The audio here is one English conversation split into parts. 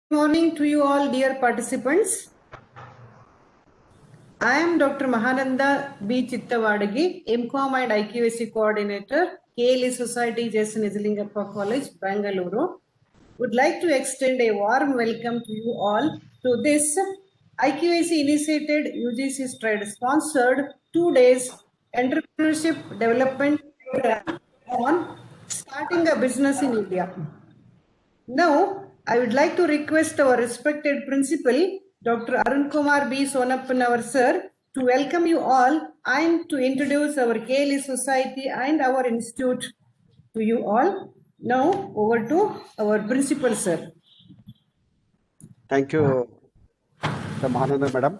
Good morning to you all, dear participants. I am Dr. Mahananda B. Chittavadagi, MCOM and IQAC Coordinator, KLE Society, Jason Nijalingappa College, Bangalore. Would like to extend a warm welcome to you all to this IQAC initiated UGC Stride sponsored 2 days entrepreneurship development program on starting a business in India. Now, I would like to request our respected principal, Dr. Arun Kumar B. Sonappan, our sir, to welcome you all and to introduce our KLE Society and our institute to you all. Now, over to our principal, sir. Thank you, Mahananda Madam.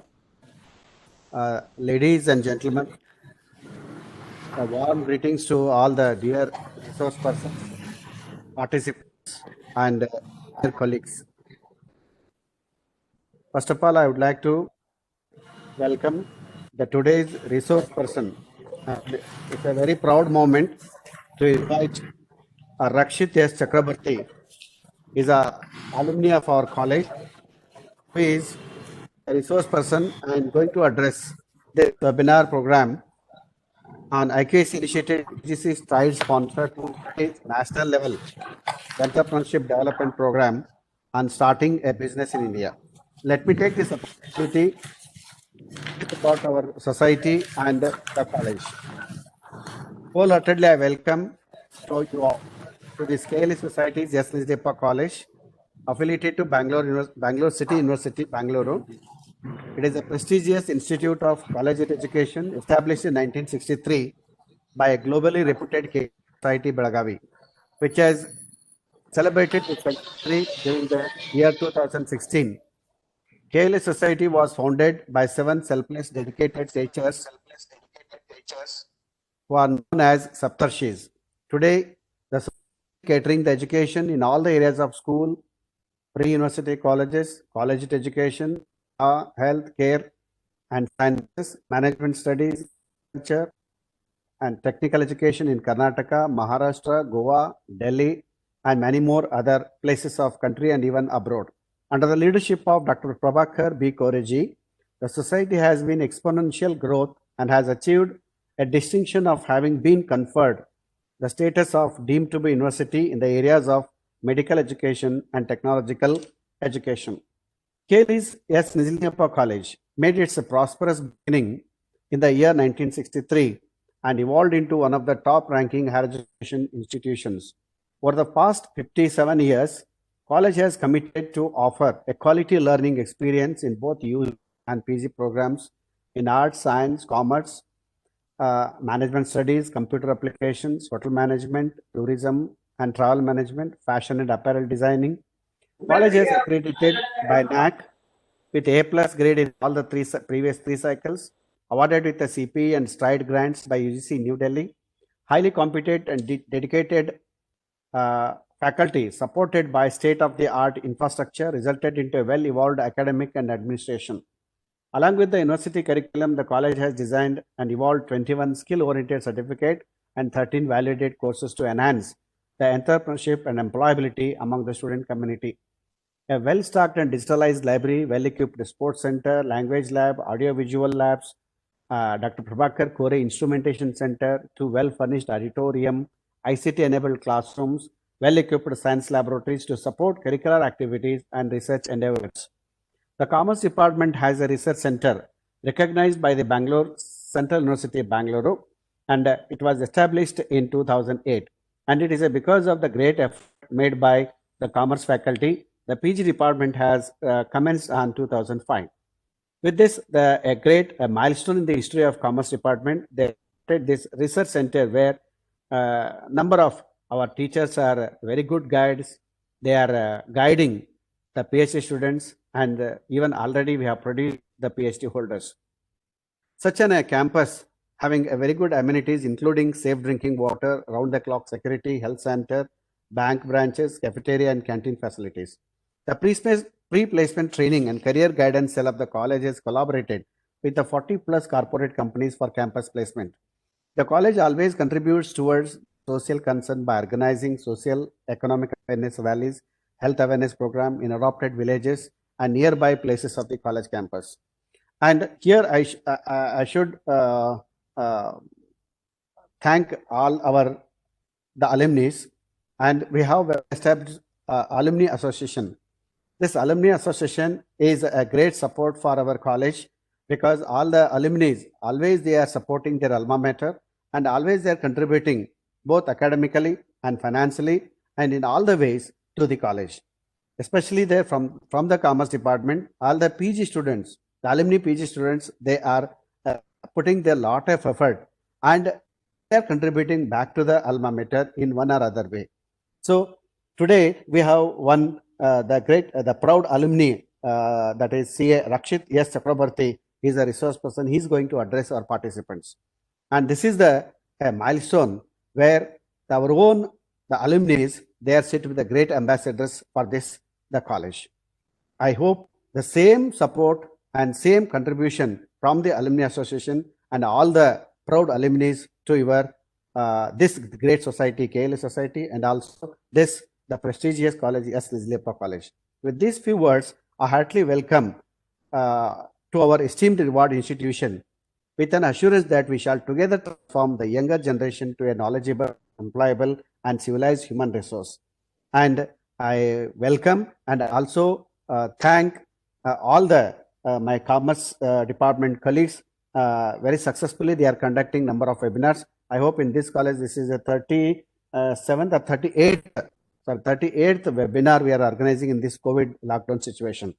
Ladies and gentlemen, warm greetings to all the dear resource persons, participants, and dear colleagues. First of all, I would like to welcome today's resource person. It's a very proud moment to invite Rakshit S. Chakrabarti. Is a alumni of our college, who is a resource person and going to address the webinar program on IQAC initiated UGC Stride sponsored national level entrepreneurship development program on starting a business in India. Let me take this opportunity to talk about our society and the college. Wholeheartedly, I welcome you all to the KLE Society, Jason Nijalingappa College, affiliated to Bangalore City University, Bangalore. It is a prestigious institute of collegiate education established in 1963 by a globally reputed society, Belagavi, which has celebrated its centenary during the year 2016. KLE Society was founded by 7 selfless dedicated teachers who are known as Saptarshis. Today, the society is catering the education in all the areas of school, pre-university colleges, collegiate education, health care and sciences, management studies, culture, and technical education in Karnataka, Maharashtra, Goa, Delhi, and many more other places of country and even abroad. Under the leadership of Dr. Prabhakar B. Koreji, the society has been exponential growth and has achieved a distinction of having been conferred the status of deemed to be university in the areas of medical education and technological education. KLE S. Nijalingappa College made its prosperous beginning in the year 1963 and evolved into one of the top-ranking higher education institutions. Over the past 57 years, college has committed to offer a quality learning experience in both UG and PG programs in arts, science, commerce, management studies, computer applications, hotel management, tourism and travel management, fashion and apparel designing. College is accredited by NAAC with A+ grade in all the previous 3 cycles, awarded with the CPE and Stride grants by UGC New Delhi. Highly competent and dedicated faculty supported by state-of-the-art infrastructure resulted into a well-evolved academic and administration. Along with the university curriculum, the college has designed and evolved 21 skill-oriented certificate and 13 validated courses to enhance the entrepreneurship and employability among the student community. A well-stocked and digitalized library, well-equipped sports center, language lab, audio-visual labs, Dr. Prabhakar Kore Instrumentation Center, 2 well-furnished auditorium, ICT-enabled classrooms, well-equipped science laboratories to support curricular activities and research endeavors. The Commerce Department has a research center recognized by the Bangalore Central University of Bangalore, and it was established in 2008. And it is because of the great effort made by the commerce faculty. The PG department has commenced on 2005. With this, a great milestone in the history of Commerce Department, they created this research center where number of our teachers are very good guides. They are guiding the PhD students, and even already we have produced the PhD holders. Such a campus having a very good amenities, including safe drinking water, round-the-clock security, health center, bank branches, cafeteria, and canteen facilities. The pre-placement training and career guidance cell of the college has collaborated with the 40+ corporate companies for campus placement. The college always contributes towards social concern by organizing social economic awareness rallies, health awareness program in adopted villages and nearby places of the college campus. And here I should thank all the alumni, and we have established alumni association. This alumni association is a great support for our college because all the alumni always they are supporting their alma mater and always they are contributing both academically and financially and in all the ways to the college. Especially there from the commerce department, all the PG students, the alumni PG students, they are putting their lot of effort and they are contributing back to the alma mater in one or other way. So today we have one the proud alumni that is CA Rakshit S. Chakrabarti. He is a resource person. He is going to address our participants, and this is a milestone where our own the alumni they are set with the great ambassadors for the college. I hope the same support and same contribution from the alumni association and all the proud alumni to your this great society, KLS society, and also the prestigious college, S. Nizliappa College. With these few words, I heartily welcome to our esteemed reward institution with an assurance that we shall together transform the younger generation to a knowledgeable, employable, and civilized human resource. And I welcome and also thank all the my commerce department colleagues. Very successfully, they are conducting number of webinars. I hope in this college, this is a 37th or 38th webinar we are organizing in this COVID lockdown situation.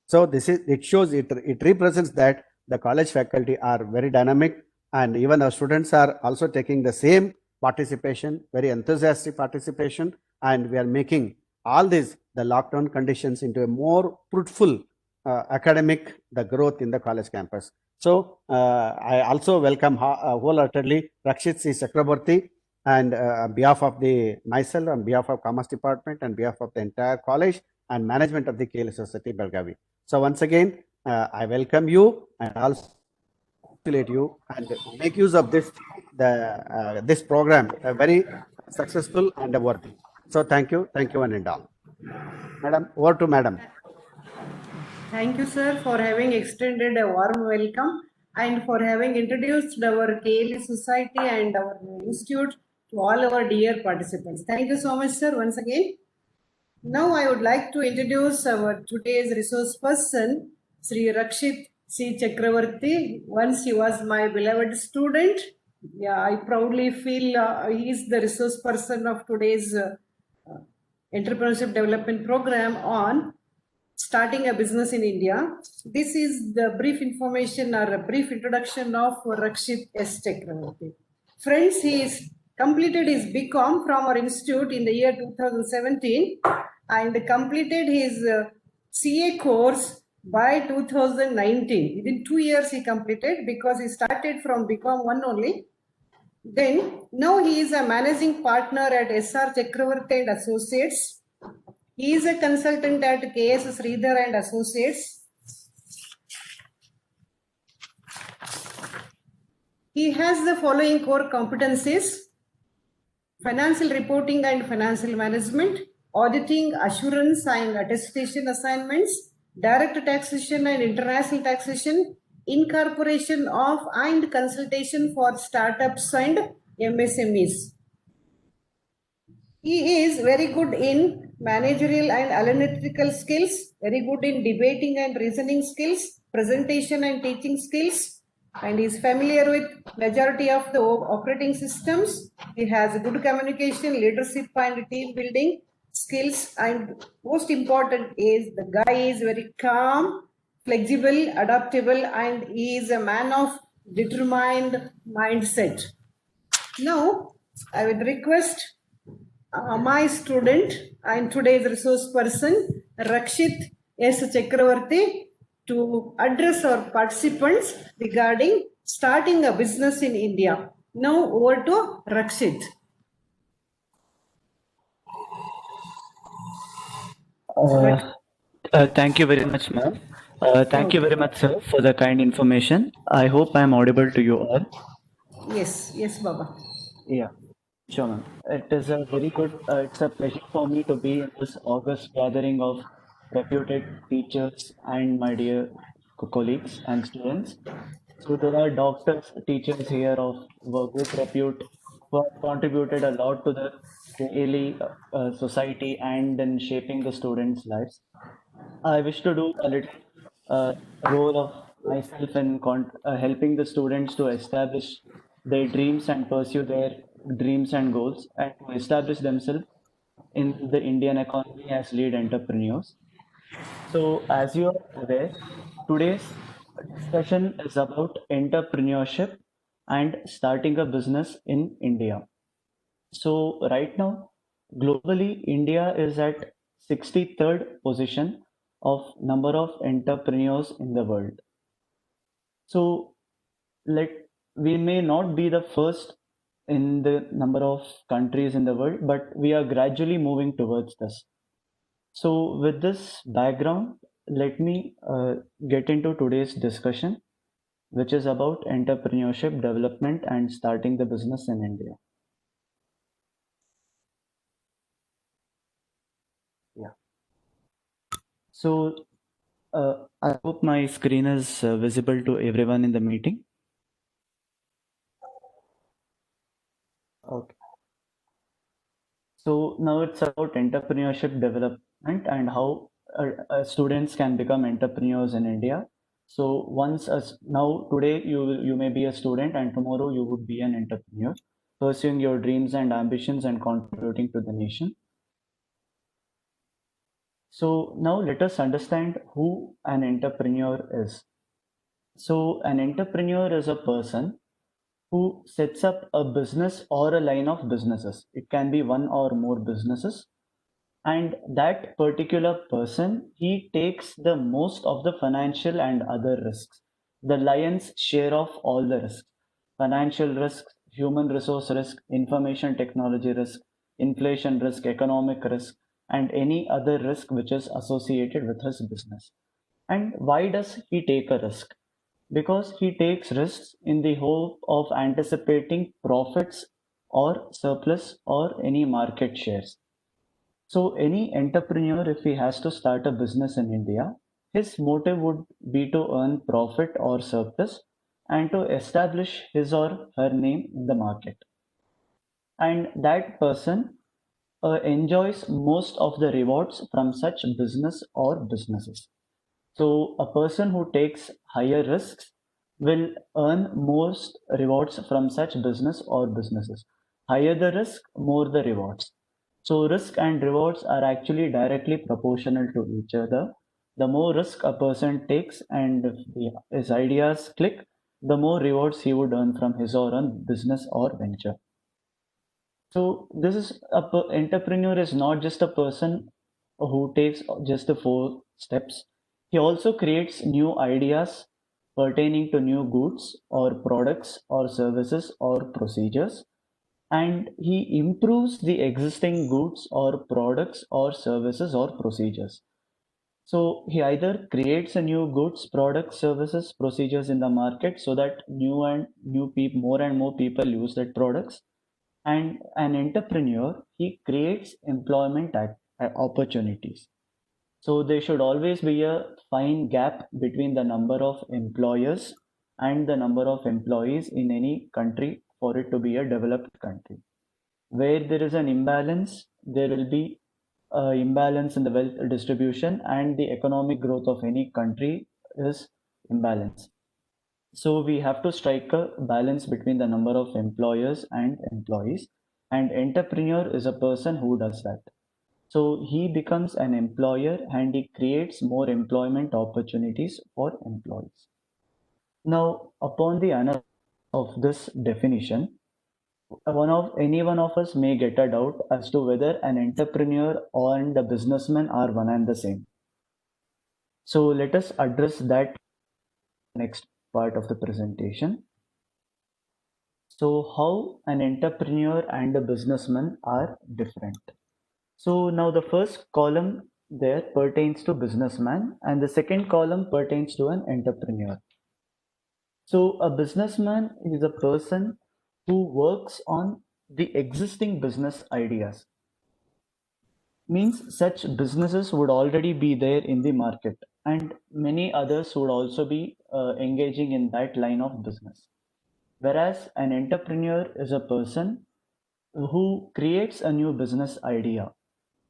So it shows it represents that the college faculty are very dynamic, and even our students are also taking the same participation, very enthusiastic participation, and we are making all the lockdown conditions into a more fruitful academic the growth in the college campus. So I also welcome wholeheartedly Rakshit C. Chakrabarti, and on behalf of myself, on behalf of Commerce Department, and behalf of the entire college and management of the KLS Society Belgavi. So once again, I welcome you and also congratulate you and make use of this program, very successful and worthy. So thank you one and all. Madam, over to Madam. Thank you, sir, for having extended a warm welcome and for having introduced our KLE Society and our institute to all our dear participants. Thank you so much, sir, once again. Now I would like to introduce our today's resource person, Sri Rakshit C. Chakravarti. Once he was my beloved student. Yeah, I proudly feel he is the resource person of today's entrepreneurship development program on starting a business in India. This is the brief information or a brief introduction of Rakshit S. Chakravarti. Friends, he is completed his BCom from our institute in the year 2017 and completed his CA course by 2019. Within 2 years he completed because he started from BCom 1 only. Then now he is a managing partner at SR Chakravarti and Associates. He is a consultant at KS Sridhar and Associates. He has the following core competencies: financial reporting and financial management, auditing, assurance and attestation assignments, direct taxation and international taxation, incorporation of and consultation for startups and MSMEs. He is very good in managerial and analytical skills, very good in debating and reasoning skills, presentation and teaching skills, and is familiar with majority of the operating systems. He has good communication, leadership and team building skills, and most important is the guy is very calm, flexible, adaptable, and he is a man of determined mindset. Now, I would request my student and today's resource person, Rakshit S. Chakravarti, to address our participants regarding starting a business in India. Now over to Rakshit. Thank you very much, ma'am. Thank you very much, sir, for the kind information. I hope I am audible to you all. Yes, Baba. Yeah. Sure, ma'am. It is a very good, it's a pleasure for me to be in this August gathering of reputed teachers and my dear colleagues and students. So there are doctors, teachers here of good repute who have contributed a lot to the daily society and in shaping the students' lives. I wish to do a little uh, role of myself in helping the students to establish their dreams and pursue their dreams and goals and to establish themselves in the Indian economy as lead entrepreneurs. So, as you are aware, today's discussion is about entrepreneurship and starting a business in India. So right now, globally, India is at 63rd position of number of entrepreneurs in the world. So let we may not be the first in the number of countries in the world, but we are gradually moving towards this. So with this background, let me get into today's discussion, which is about entrepreneurship development and starting the business in India. Yeah. So I hope my screen is visible to everyone in the meeting. Okay. So now it's about entrepreneurship development and how students can become entrepreneurs in India. So now today you may be a student and tomorrow you would be an entrepreneur, pursuing your dreams and ambitions and contributing to the nation. So now let us understand who an entrepreneur is. So an entrepreneur is a person who sets up a business or a line of businesses. It can be one or more businesses. And that particular person, he takes the most of the financial and other risks, the lion's share of all the risks, financial risks, human resource risk, information technology risk, inflation risk, economic risk, and any other risk which is associated with his business. And why does he take a risk? Because he takes risks in the hope of anticipating profits or surplus or any market shares. So, any entrepreneur, if he has to start a business in India, his motive would be to earn profit or surplus and to establish his or her name in the market. And that person enjoys most of the rewards from such business or businesses. So a person who takes higher risks will earn most rewards from such business or businesses. Higher the risk, more the rewards. So risk and rewards are actually directly proportional to each other. The more risk a person takes and if his ideas click, the more rewards he would earn from his or her business or venture. So this is entrepreneur is not just a person who takes just the 4 steps. He also creates new ideas pertaining to new goods or products or services or procedures, and he improves the existing goods or products or services or procedures. So he either creates a new goods, products, services, procedures in the market so that more and more people use that products, and an entrepreneur, he creates employment opportunities. So there should always be a fine gap between the number of employers and the number of employees in any country for it to be a developed country. Where there is an imbalance, there will be imbalance in the wealth distribution, and the economic growth of any country is imbalance. So we have to strike a balance between the number of employers and employees, and entrepreneur is a person who does that. So he becomes an employer and he creates more employment opportunities for employees. Now, upon the analysis of this definition, any one of us may get a doubt as to whether an entrepreneur and a businessman are one and the same. So let us address that next part of the presentation. So how an entrepreneur and a businessman are different. So now the first column there pertains to businessman and the second column pertains to an entrepreneur. So a businessman is a person who works on the existing business ideas. Means such businesses would already be there in the market, and many others would also be engaging in that line of business. Whereas an entrepreneur is a person who creates a new business idea.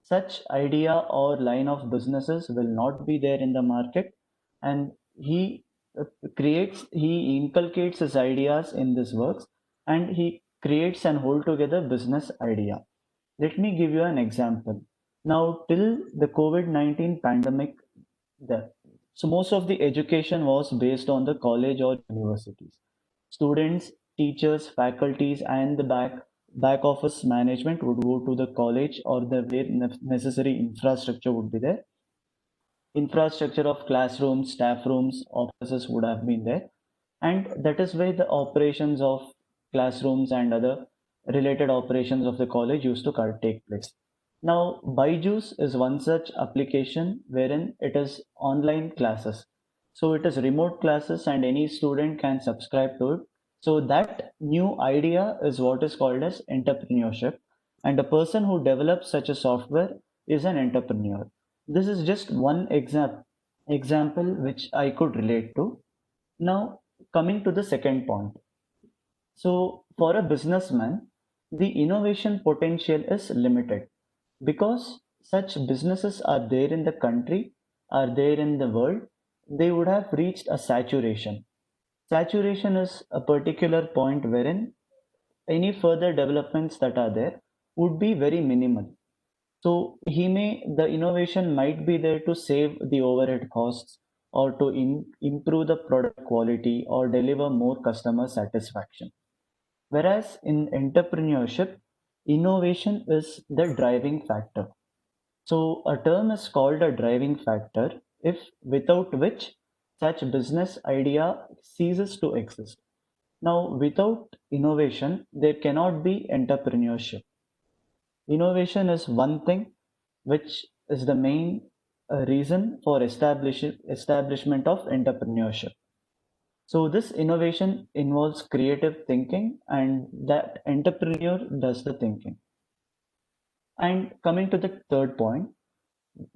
Such idea or line of businesses will not be there in the market, and he he inculcates his ideas in this works, and he creates an whole together business idea. Let me give you an example. Now, till the COVID-19 pandemic, the, so most of the education was based on the college or universities. Students, teachers, faculties, and the back office management would go to the college, or the where necessary infrastructure would be there. Infrastructure of classrooms, staff rooms, offices would have been there, and that is where the operations of classrooms and other related operations of the college used to take place. Now, Byju's is one such application wherein it is online classes. So it is remote classes and any student can subscribe to it. So that new idea is what is called as entrepreneurship. And the person who develops such a software is an entrepreneur. This is just one example which I could relate to. Now, coming to the second point. So, for a businessman, the innovation potential is limited because such businesses are there in the country, are there in the world, they would have reached a saturation. Saturation is a particular point wherein any further developments that are there would be very minimal. So the innovation might be there to save the overhead costs or to improve the product quality or deliver more customer satisfaction. Whereas in entrepreneurship, innovation is the driving factor. So a term is called a driving factor if without which such business idea ceases to exist. Now, without innovation, there cannot be entrepreneurship. Innovation is one thing which is the main reason for establishment of entrepreneurship. So this innovation involves creative thinking, and that entrepreneur does the thinking. And coming to the third point,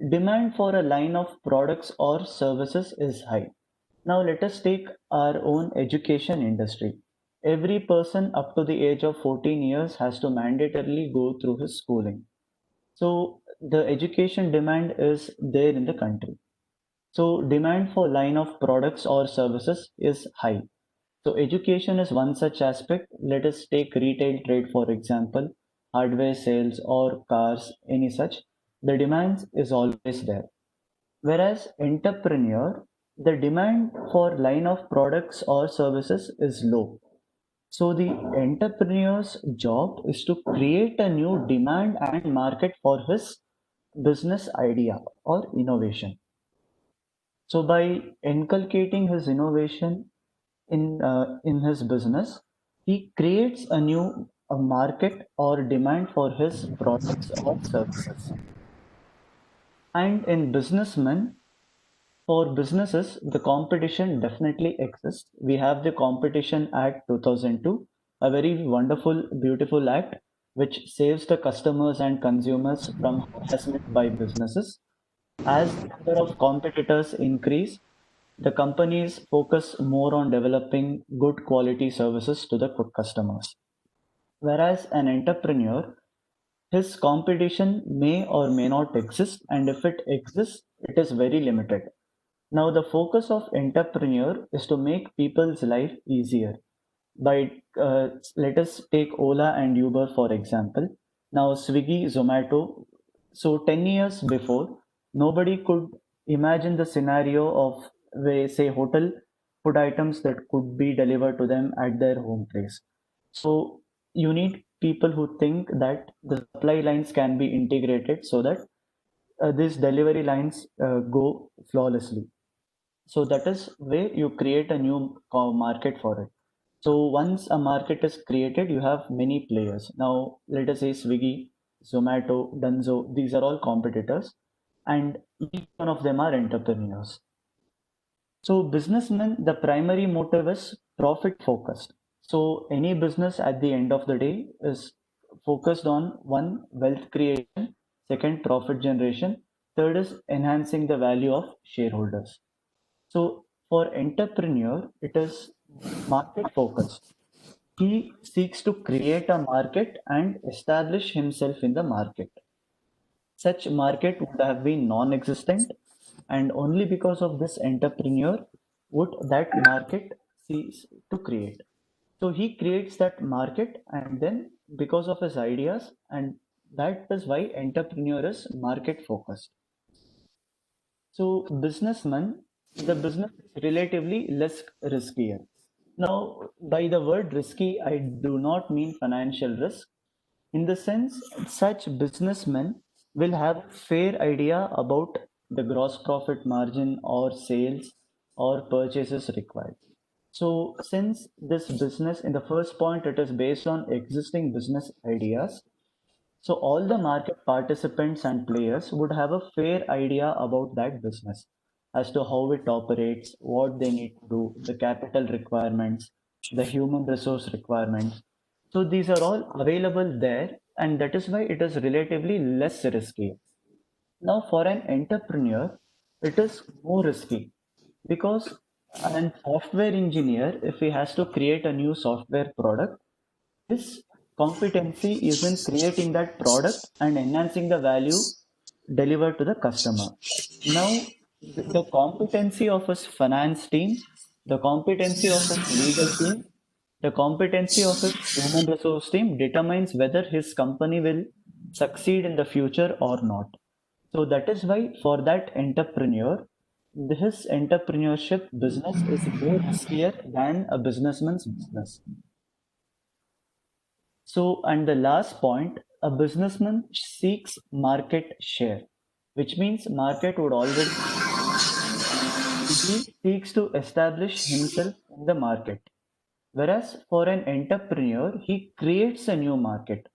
demand for a line of products or services is high. Now let us take our own education industry. Every person up to the age of 14 years has to mandatorily go through his schooling. So the education demand is there in the country. So demand for line of products or services is high. So education is one such aspect. Let us take retail trade, for example, hardware sales or cars, any such. The demand is always there. Whereas entrepreneur, the demand for line of products or services is low. So the entrepreneur's job is to create a new demand and market for his business idea or innovation. So by inculcating his innovation in his business, he creates a market or demand for his products or services. And in for businesses, the competition definitely exists. We have the Competition Act 2002, a very wonderful, beautiful act which saves the customers and consumers from harassment by businesses. As the number of competitors increase, the companies focus more on developing good quality services to the customers. Whereas an entrepreneur, his competition may or may not exist, and if it exists, it is very limited. Now, the focus of entrepreneur is to make people's life easier. Let us take Ola and Uber for example. Now, Swiggy, Zomato. So, 10 years before, nobody could imagine the scenario of, say, hotel food items that could be delivered to them at their home place. So, you need people who think that the supply lines can be integrated so that these delivery lines go flawlessly. So that is where you create a new market for it. So once a market is created, you have many players. Now, let us say Swiggy, Zomato, Dunzo, these are all competitors, and each one of them are entrepreneurs. So businessmen, the primary motive is profit focused. So any business at the end of the day is focused on one, wealth creation, second, profit generation, third is enhancing the value of shareholders. So for entrepreneur, it is market focused. He seeks to create a market and establish himself in the market. Such market would have been non-existent, and only because of this entrepreneur would that market cease to create. So he creates that market, and then because of his ideas, and that is why entrepreneur is market focused. So businessman, the business is relatively less riskier. Now, by the word risky, I do not mean financial risk. In the sense, such businessmen will have a fair idea about the gross profit margin or sales or purchases required. So, since this business, in the first point, it is based on existing business ideas, so all the market participants and players would have a fair idea about that business as to how it operates, what they need to do, the capital requirements, the human resource requirements. So these are all available there, and that is why it is relatively less risky. Now, for an entrepreneur, it is more risky because an software engineer, if he has to create a new software product, his competency is in creating that product and enhancing the value delivered to the customer. Now, the competency of his finance team, the competency of his legal team, the competency of his human resource team determines whether his company will succeed in the future or not. So that is why for that entrepreneur, his entrepreneurship business is more riskier than a businessman's business. So, and the last point, a businessman seeks market share, which means market would always he seeks to establish himself in the market. Whereas for an entrepreneur, he creates a new market.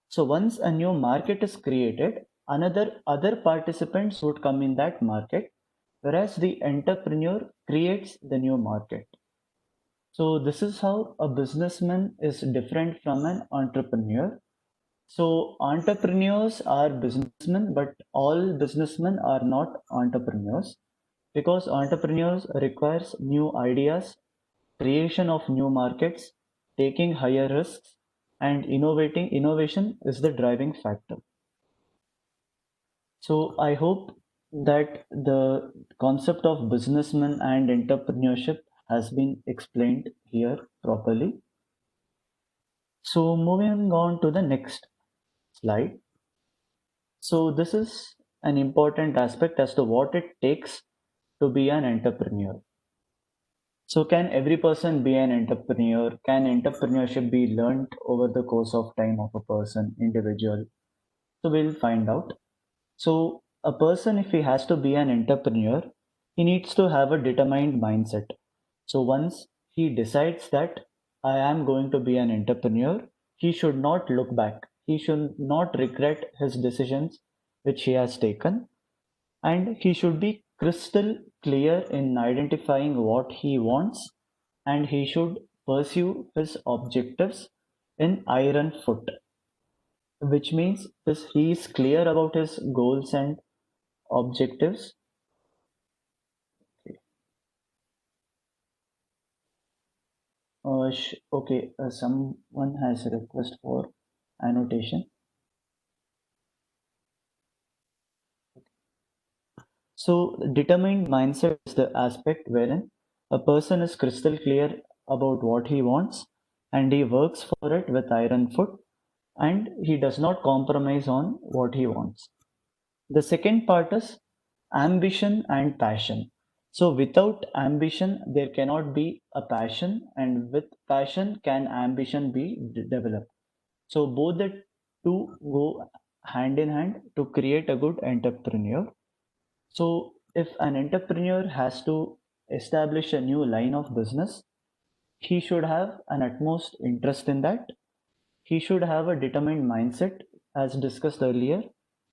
So once a new market is created, another other participants would come in that market, whereas the entrepreneur creates the new market. So this is how a businessman is different from an entrepreneur. So entrepreneurs are businessmen, but all businessmen are not entrepreneurs because entrepreneurs requires new ideas, creation of new markets, taking higher risks, and innovating. Innovation is the driving factor. So I hope that the concept of businessman and entrepreneurship has been explained here properly. So moving on to the next slide. So this is an important aspect as to what it takes to be an entrepreneur. So can every person be an entrepreneur? Can entrepreneurship be learned over the course of time of a person, individual? So we'll find out. So a person, if he has to be an entrepreneur, he needs to have a determined mindset. So once he decides that I am going to be an entrepreneur, he should not look back. He should not regret his decisions which he has taken, and he should be crystal clear in identifying what he wants, and he should pursue his objectives in iron foot, which means this, he is clear about his goals and objectives. Okay, someone has a request for annotation. So, determined mindset is the aspect wherein a person is crystal clear about what he wants and he works for it with iron foot and he does not compromise on what he wants. The second part is ambition and passion. So, without ambition, there cannot be a passion, and with passion, can ambition be developed. So, both the two go hand in hand to create a good entrepreneur. So, if an entrepreneur has to establish a new line of business, he should have an utmost interest in that. He should have a determined mindset, as discussed earlier.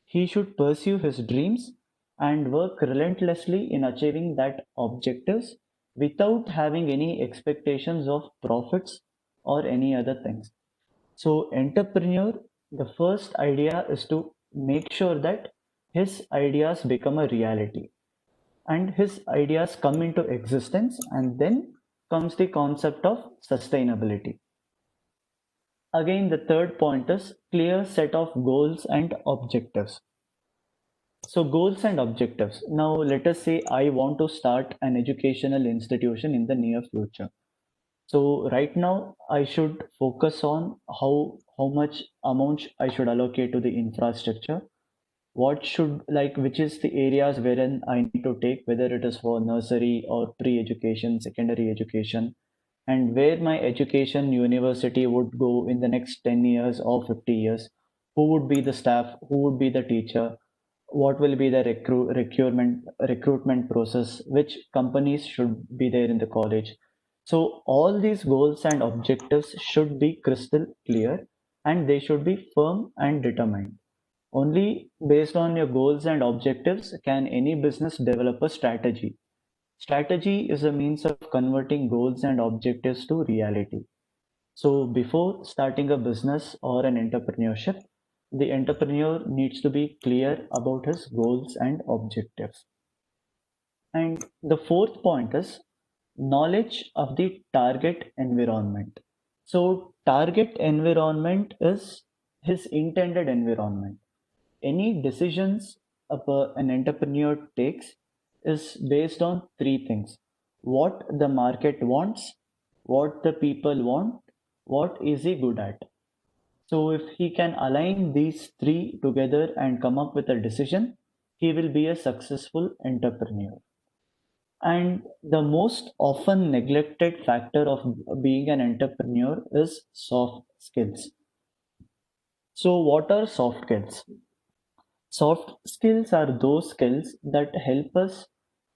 He should pursue his dreams and work relentlessly in achieving that objectives without having any expectations of profits or any other things. So, entrepreneur The first idea is to make sure that his ideas become a reality and his ideas come into existence, and then comes the concept of sustainability. Again, the third point is clear set of goals and objectives. So goals and objectives. Now let us say I want to start an educational institution in the near future. So right now I should focus on how much amount I should allocate to the infrastructure. What should, like, which is the areas wherein I need to take, whether it is for nursery or pre-education, secondary education, and where my education university would go in the next 10 years or 50 years. Who would be the staff? Who would be the teacher? What will be the recruitment process? Which companies should be there in the college? So all these goals and objectives should be crystal clear, and they should be firm and determined. Only based on your goals and objectives can any business develop a strategy. Strategy is a means of converting goals and objectives to reality. So before starting a business or an entrepreneurship, the entrepreneur needs to be clear about his goals and objectives. And the fourth point is knowledge of the target environment. So target environment is his intended environment. Any decisions an entrepreneur takes is based on three things: what the market wants, what the people want, what is he good at. So if he can align these three together and come up with a decision, he will be a successful entrepreneur. And the most often neglected factor of being an entrepreneur is soft skills. So what are soft skills? Soft skills are those skills that help us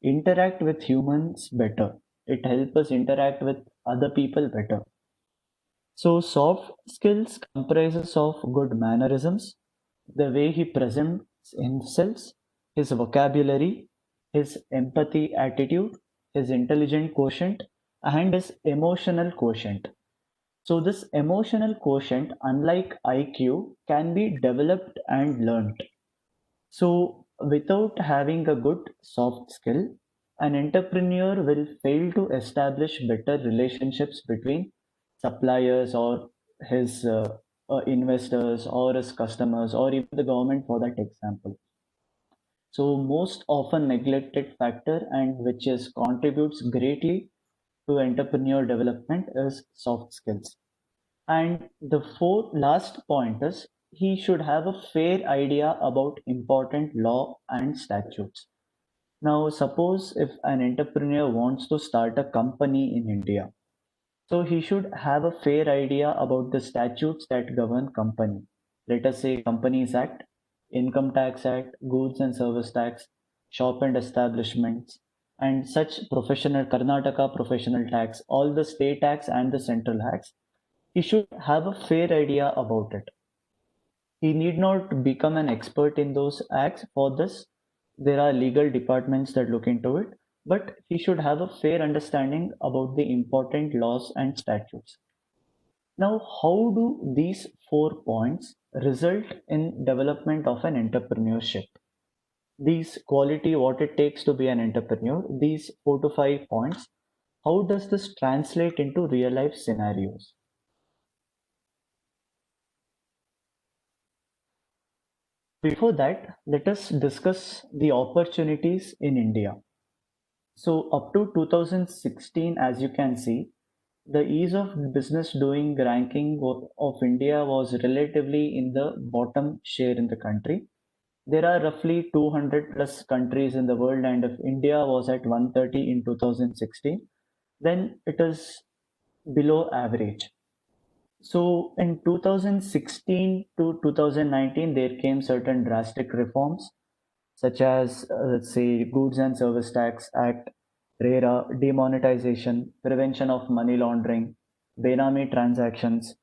interact with humans better. It helps us interact with other people better. So soft skills comprises of good mannerisms, the way he presents himself, his vocabulary, his empathy attitude, his intelligent quotient, and his emotional quotient. So this emotional quotient, unlike IQ, can be developed and learnt. So, without having a good soft skill, an entrepreneur will fail to establish better relationships between suppliers or his investors or his customers or even the government for that example. So, most often neglected factor and which is contributes greatly to entrepreneur development is soft skills. And the fourth last point is he should have a fair idea about important law and statutes. Now, suppose if an entrepreneur wants to start a company in India, so he should have a fair idea about the statutes that govern company. Let us say Companies Act, Income Tax Act, Goods and Service Tax, Shop and Establishments, and such professional Karnataka professional tax, all the state tax and the central tax. He should have a fair idea about it. He need not become an expert in those acts. For this, there are legal departments that look into it, but he should have a fair understanding about the important laws and statutes. Now, how do these 4 points result in development of an entrepreneurship? These quality, what it takes to be an entrepreneur, these 4 to 5 points, how does this translate into real life scenarios? Before that, let us discuss the opportunities in India. So up to 2016, as you can see, the ease of business doing ranking of India was relatively in the bottom share in the country. There are roughly 200 plus countries in the world, and if India was at 130 in 2016, then it is below average. So in 2016 to 2019, there came certain drastic reforms, such as, let's say, Goods and Service Tax Act, RERA, demonetization, prevention of money laundering, Benami transactions,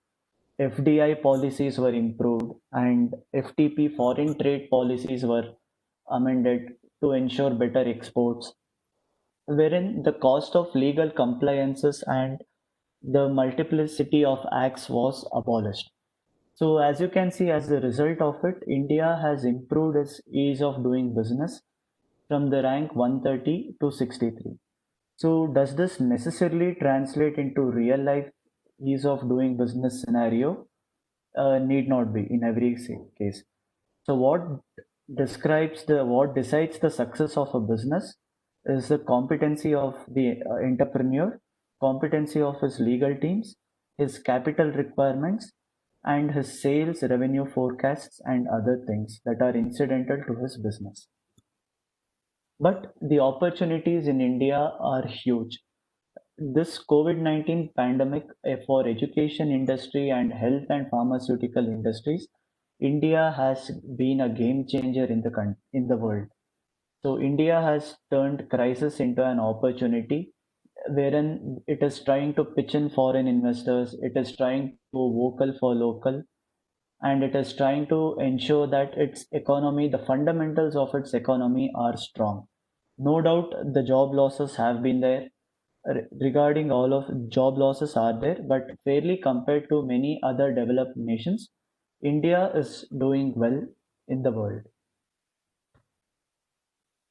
FDI policies were improved, and FTP foreign trade policies were amended to ensure better exports, wherein the cost of legal compliances and the multiplicity of acts was abolished. So as you can see, as a result of it, India has improved its ease of doing business from the rank 130 to 63. So does this necessarily translate into real life ease of doing business scenario? Need not be in every case. So what decides the success of a business is the competency of the entrepreneur, competency of his legal teams, his capital requirements, and his sales revenue forecasts and other things that are incidental to his business. But the opportunities in India are huge. This COVID-19 pandemic for education industry and health and pharmaceutical industries, India has been a game changer in the world. So India has turned crisis into an opportunity wherein it is trying to pitch in foreign investors, it is trying to go vocal for local, and it is trying to ensure that its economy, the fundamentals of its economy are strong. No doubt the job losses have been there. Regarding all of job losses are there, but fairly compared to many other developed nations, India is doing well in the world.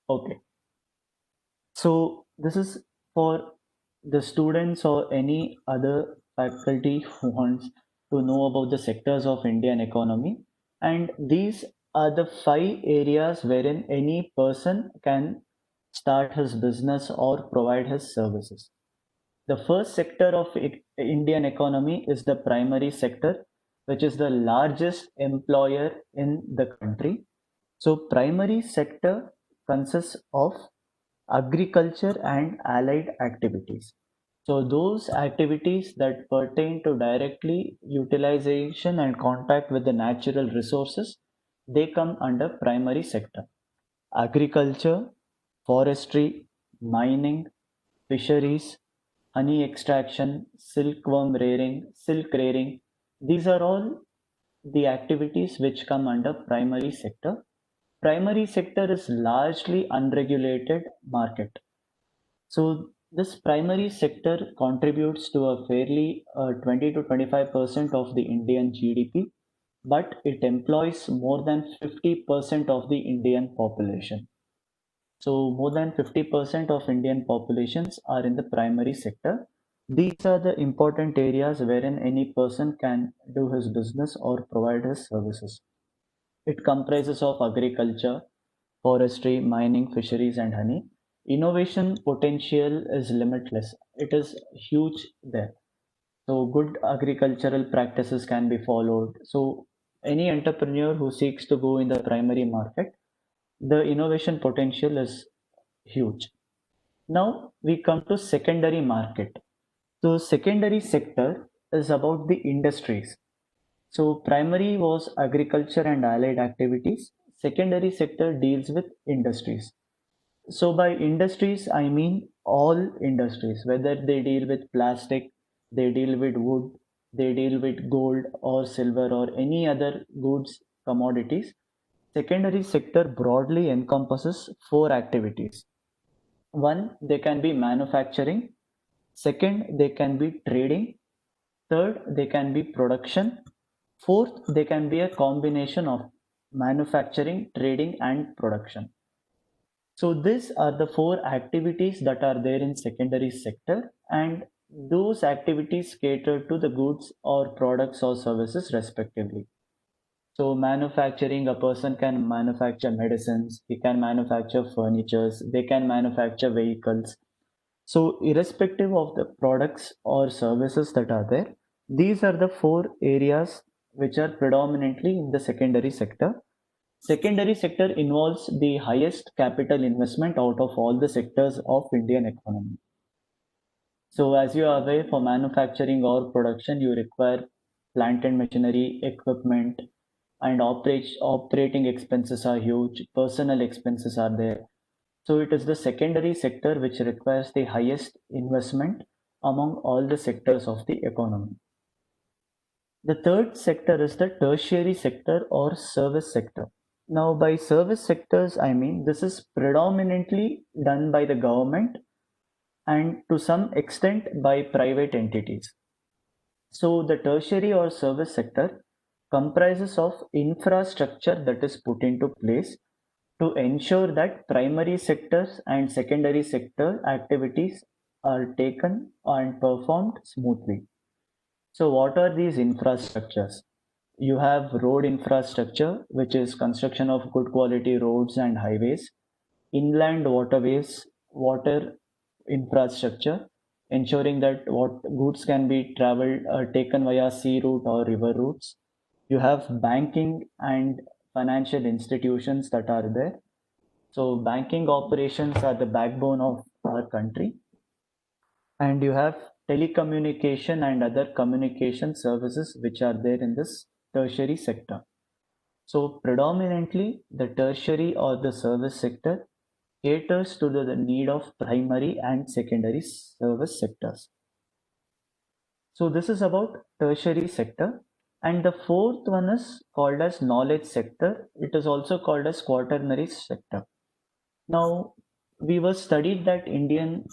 Okay, so this is for the students or any other faculty who wants to know about the sectors of Indian economy, and these are the 5 areas wherein any person can start his business or provide his services. The first sector of Indian economy is the primary sector, which is the largest employer in the country. So primary sector consists of agriculture and allied activities. So those activities that pertain to directly utilization and contact with the natural resources, they come under primary sector. Agriculture, forestry, mining, fisheries, honey extraction, silkworm rearing, silk rearing. These are all the activities which come under primary sector. Primary sector is largely unregulated market. So this primary sector contributes to a fairly 20 to 25% of the Indian GDP, but it employs more than 50% of the Indian population. So more than 50% of Indian populations are in the primary sector. These are the important areas wherein any person can do his business or provide his services. It comprises of agriculture, forestry, mining, fisheries, and honey. Innovation potential is limitless. It is huge there. So good agricultural practices can be followed. So any entrepreneur who seeks to go in the primary market, the innovation potential is huge. Now we come to secondary market. So secondary sector is about the industries. So primary was agriculture and allied activities. Secondary sector deals with industries. So by industries, I mean all industries, whether they deal with plastic, they deal with wood, they deal with gold or silver or any other goods, commodities. Secondary sector broadly encompasses 4 activities. One, they can be manufacturing. Second, they can be trading. Third, they can be production. Fourth, they can be a combination of manufacturing, trading, and production. So these are the 4 activities that are there in secondary sector, and those activities cater to the goods or products or services respectively. So manufacturing, a person can manufacture medicines, he can manufacture furnitures, they can manufacture vehicles. So irrespective of the products or services that are there, these are the 4 areas which are predominantly in the secondary sector. Secondary sector involves the highest capital investment out of all the sectors of Indian economy. So as you are aware, for manufacturing or production, you require plant and machinery, equipment, and operating expenses are huge, personal expenses are there. So it is the secondary sector which requires the highest investment among all the sectors of the economy. The third sector is the tertiary sector or service sector. Now by service sectors, I mean this is predominantly done by the government and to some extent by private entities. So the tertiary or service sector comprises of infrastructure that is put into place to ensure that primary sectors and secondary sector activities are taken and performed smoothly. So, what are these infrastructures? You have road infrastructure, which is construction of good quality roads and highways, inland waterways, water infrastructure, ensuring that what goods can be traveled taken via sea route or river routes. You have banking and financial institutions that are there. So banking operations are the backbone of our country. And you have telecommunication and other communication services which are there in this tertiary sector. So predominantly the tertiary or the service sector caters to the need of primary and secondary service sectors. So this is about tertiary sector. And the fourth one is called as knowledge sector. It is also called as quaternary sector. Now, we were studied that Indian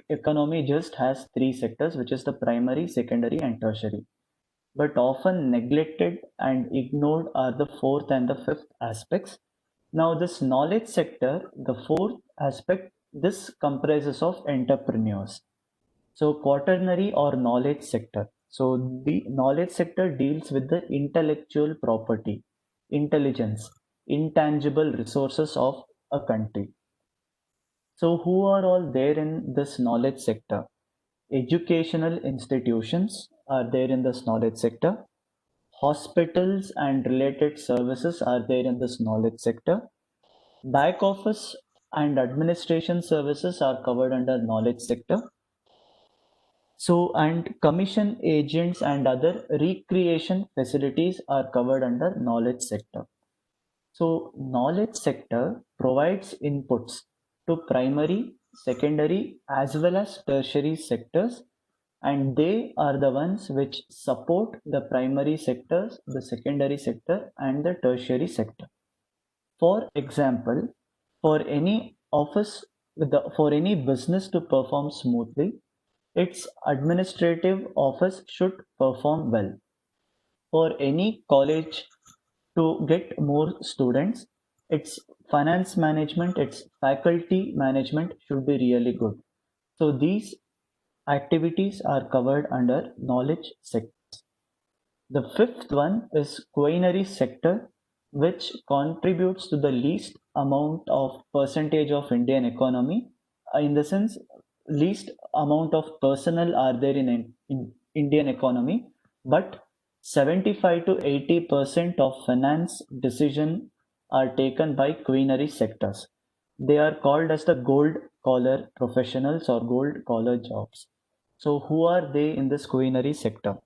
economy just has three sectors, which is the primary, secondary, and tertiary. But often neglected and ignored are the fourth and the fifth aspects. Now, this knowledge sector, the fourth aspect, this comprises of entrepreneurs. So, quaternary or knowledge sector. So, the knowledge sector deals with the intellectual property, intelligence, intangible resources of a country. So, who are all there in this knowledge sector? Educational institutions are there in this knowledge sector. Hospitals and related services are there in this knowledge sector. Back office and administration services are covered under knowledge sector. So, and commission agents and other recreation facilities are covered under knowledge sector. So, knowledge sector provides inputs to primary, secondary, as well as tertiary sectors, and they are the ones which support the primary sectors, the secondary sector, and the tertiary sector. For example, for any office, for any business to perform smoothly, its administrative office should perform well. For any college to get more students, its finance management, its faculty management should be really good. So these activities are covered under knowledge sectors. The fifth one is quaternary sector, which contributes to the least amount of percentage of Indian economy. In the sense, least amount of personnel are there in Indian economy, but 75 to 80% of finance decision are taken by quaternary sectors. They are called as the gold collar professionals or gold collar jobs. So who are they in this quaternary sector?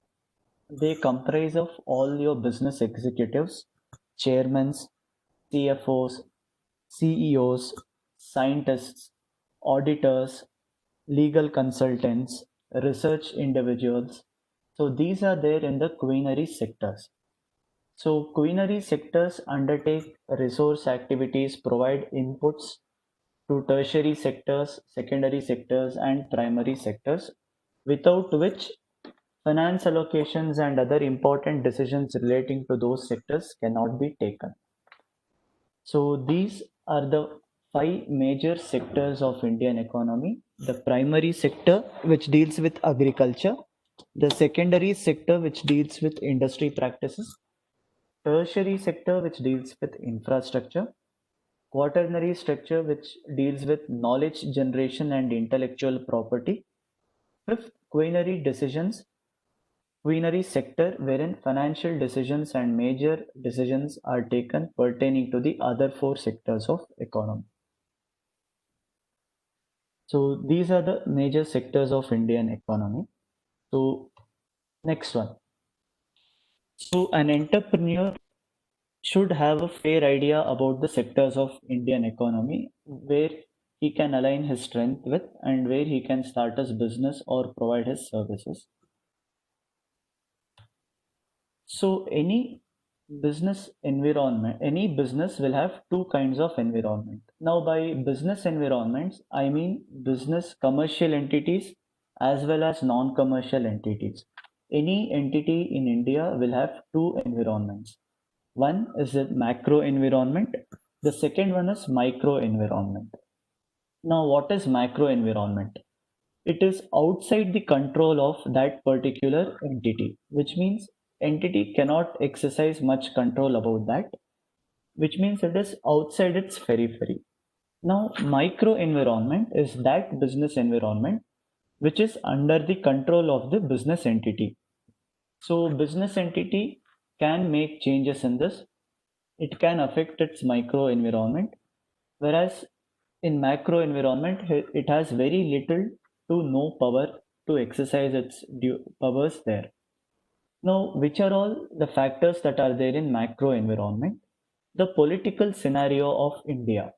They comprise of all your business executives, chairmen, CFOs, CEOs, scientists, auditors, legal consultants, research individuals. So these are there in the quaternary sectors. So quaternary sectors undertake resource activities, provide inputs to tertiary sectors, secondary sectors, and primary sectors, without which finance allocations and other important decisions relating to those sectors cannot be taken. So these are the five major sectors of Indian economy. The primary sector, which deals with agriculture, the secondary sector, which deals with industry practices, tertiary sector, which deals with infrastructure, quaternary sector, which deals with knowledge generation and intellectual property, fifth, quaternary sector, wherein financial decisions and major decisions are taken pertaining to the other four sectors of economy. So these are the major sectors of Indian economy. So next one. So an entrepreneur should have a fair idea about the sectors of Indian economy where he can align his strength with and where he can start his business or provide his services. So any business will have two kinds of environment. Now by business environments, I mean business commercial entities as well as non-commercial entities. any entity in India will have two environments. One is a macro environment, the second one is micro environment. Now, what is macro environment? It is outside the control of that particular entity, which means entity cannot exercise much control about that, which means it is outside its periphery. Now, micro environment is that business environment which is under the control of the business entity. So, business entity can make changes in this. It can affect its micro environment, whereas in macro environment, it has very little to no power to exercise its powers there. Now, which are all the factors that are there in macro environment? The political scenario of India.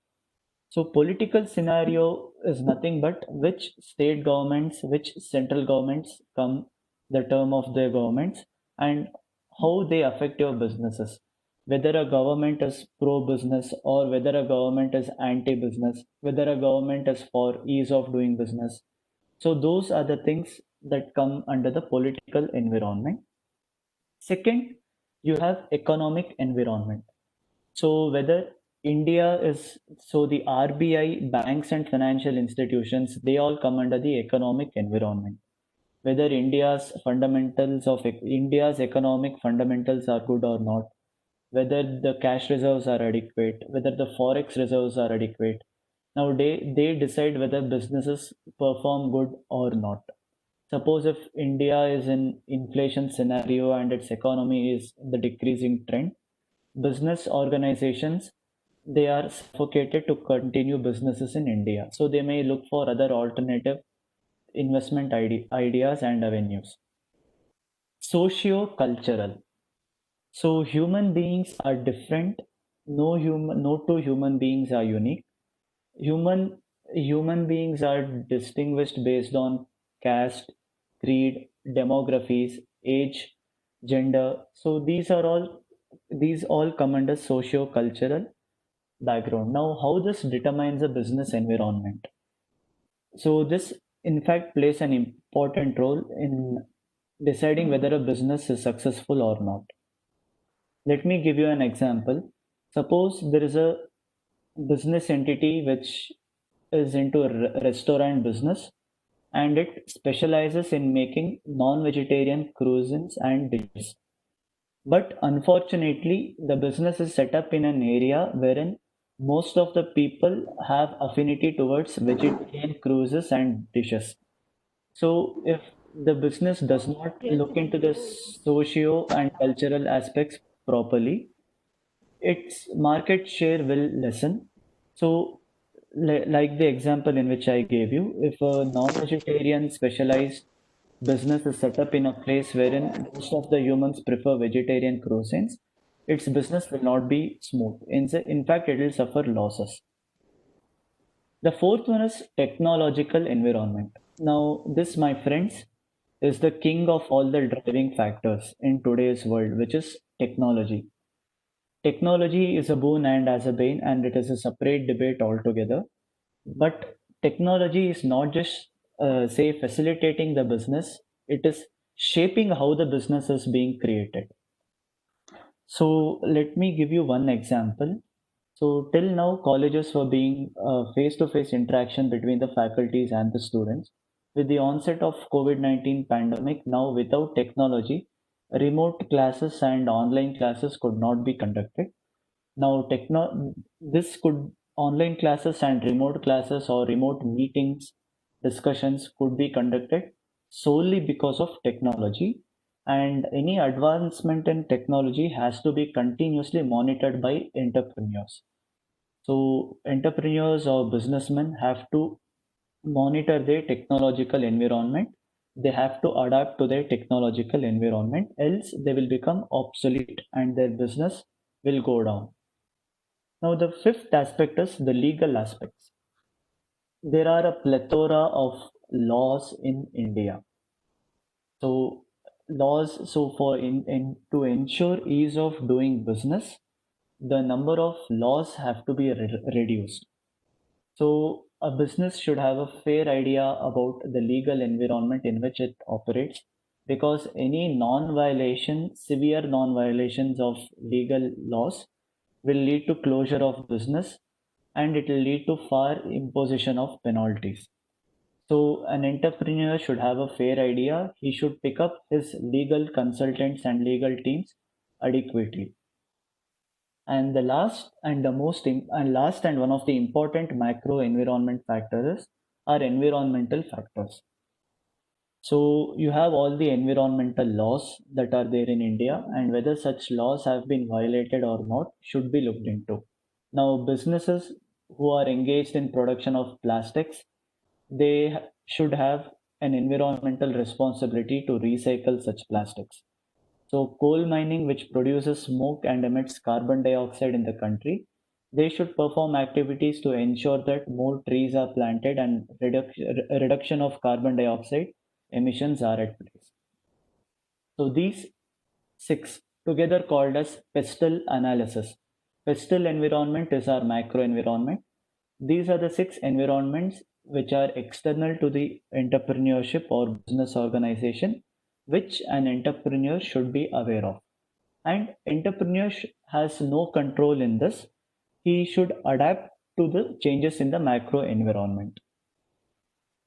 So political scenario is nothing but which state governments, which central governments come the term of their governments and how they affect your businesses. Whether a government is pro-business or whether a government is anti-business, whether a government is for ease of doing business. So those are the things that come under the political environment. Second, you have economic environment. So whether India is so the RBI, banks and financial institutions, they all come under the economic environment. Whether India's economic fundamentals are good or not, whether the cash reserves are adequate, whether the forex reserves are adequate. Now they decide whether businesses perform good or not. Suppose if India is in inflation scenario and its economy is in the decreasing trend, business organizations, they are suffocated to continue businesses in India. So they may look for other alternative investment ideas and avenues. Socio-cultural. So human beings are different. No two human beings are unique. Human beings are distinguished based on caste, creed, demographies, age, gender. So these all come under socio-cultural background. Now, how this determines a business environment? So this in fact plays an important role in deciding whether a business is successful or not. Let me give you an example. Suppose there is a business entity which is into restaurant business and it specializes in making non-vegetarian cuisines and dishes. But unfortunately, the business is set up in an area wherein most of the people have affinity towards vegetarian cruises and dishes. So, if the business does not look into the socio and cultural aspects properly, its market share will lessen. So, like the example in which I gave you, if a non-vegetarian specialized business is set up in a place wherein most of the humans prefer vegetarian cuisines, its business will not be smooth. In fact, it will suffer losses. The fourth one is technological environment. Now, this, my friends, is the king of all the driving factors in today's world, which is technology. Technology is a boon and as a bane, and it is a separate debate altogether. But technology is not just, say, facilitating the business, it is shaping how the business is being created. So, let me give you one example. So, till now, colleges were being face to face interaction between the faculties and the students. With the onset of COVID-19 pandemic, now without technology, remote classes and online classes could not be conducted. Now, this could online classes and remote classes or remote meetings, discussions could be conducted solely because of technology. And any advancement in technology has to be continuously monitored by entrepreneurs. So, entrepreneurs or businessmen have to monitor their technological environment. They have to adapt to their technological environment, else they will become obsolete and their business will go down. Now, the fifth aspect is the legal aspects. There are a plethora of laws in India. So, to ensure ease of doing business, the number of laws have to be reduced. So, a business should have a fair idea about the legal environment in which it operates because any non-violation, severe non-violations of legal laws will lead to closure of business and it will lead to far imposition of penalties. So an entrepreneur should have a fair idea. He should pick up his legal consultants and legal teams adequately. And the last and the most and last and one of the important macro environment factors are environmental factors. So you have all the environmental laws that are there in India, and whether such laws have been violated or not should be looked into. Now, businesses who are engaged in production of plastics, they should have an environmental responsibility to recycle such plastics. So coal mining, which produces smoke and emits carbon dioxide in the country, they should perform activities to ensure that more trees are planted and reduction of carbon dioxide emissions are at place. So these six together called as pestle analysis. Pestle environment is our macro environment. These are the six environments which are external to the entrepreneurship or business organization, which an entrepreneur should be aware of. And entrepreneur has no control in this. He should adapt to the changes in the macro environment.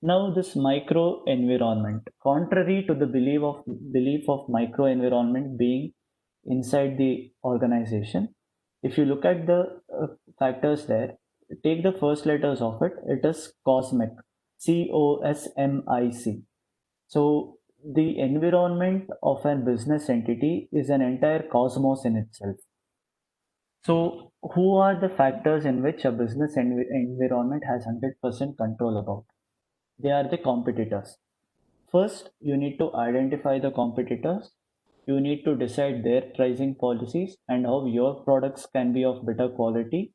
Now, this micro environment, contrary to the belief of micro environment being inside the organization, if you look at the factors there, take the first letters of it. It is cosmic, COSMIC. So the environment of a business entity is an entire cosmos in itself. So who are the factors in which a business environment has 100% control about? They are the competitors. First, you need to identify the competitors. You need to decide their pricing policies and how your products can be of better quality.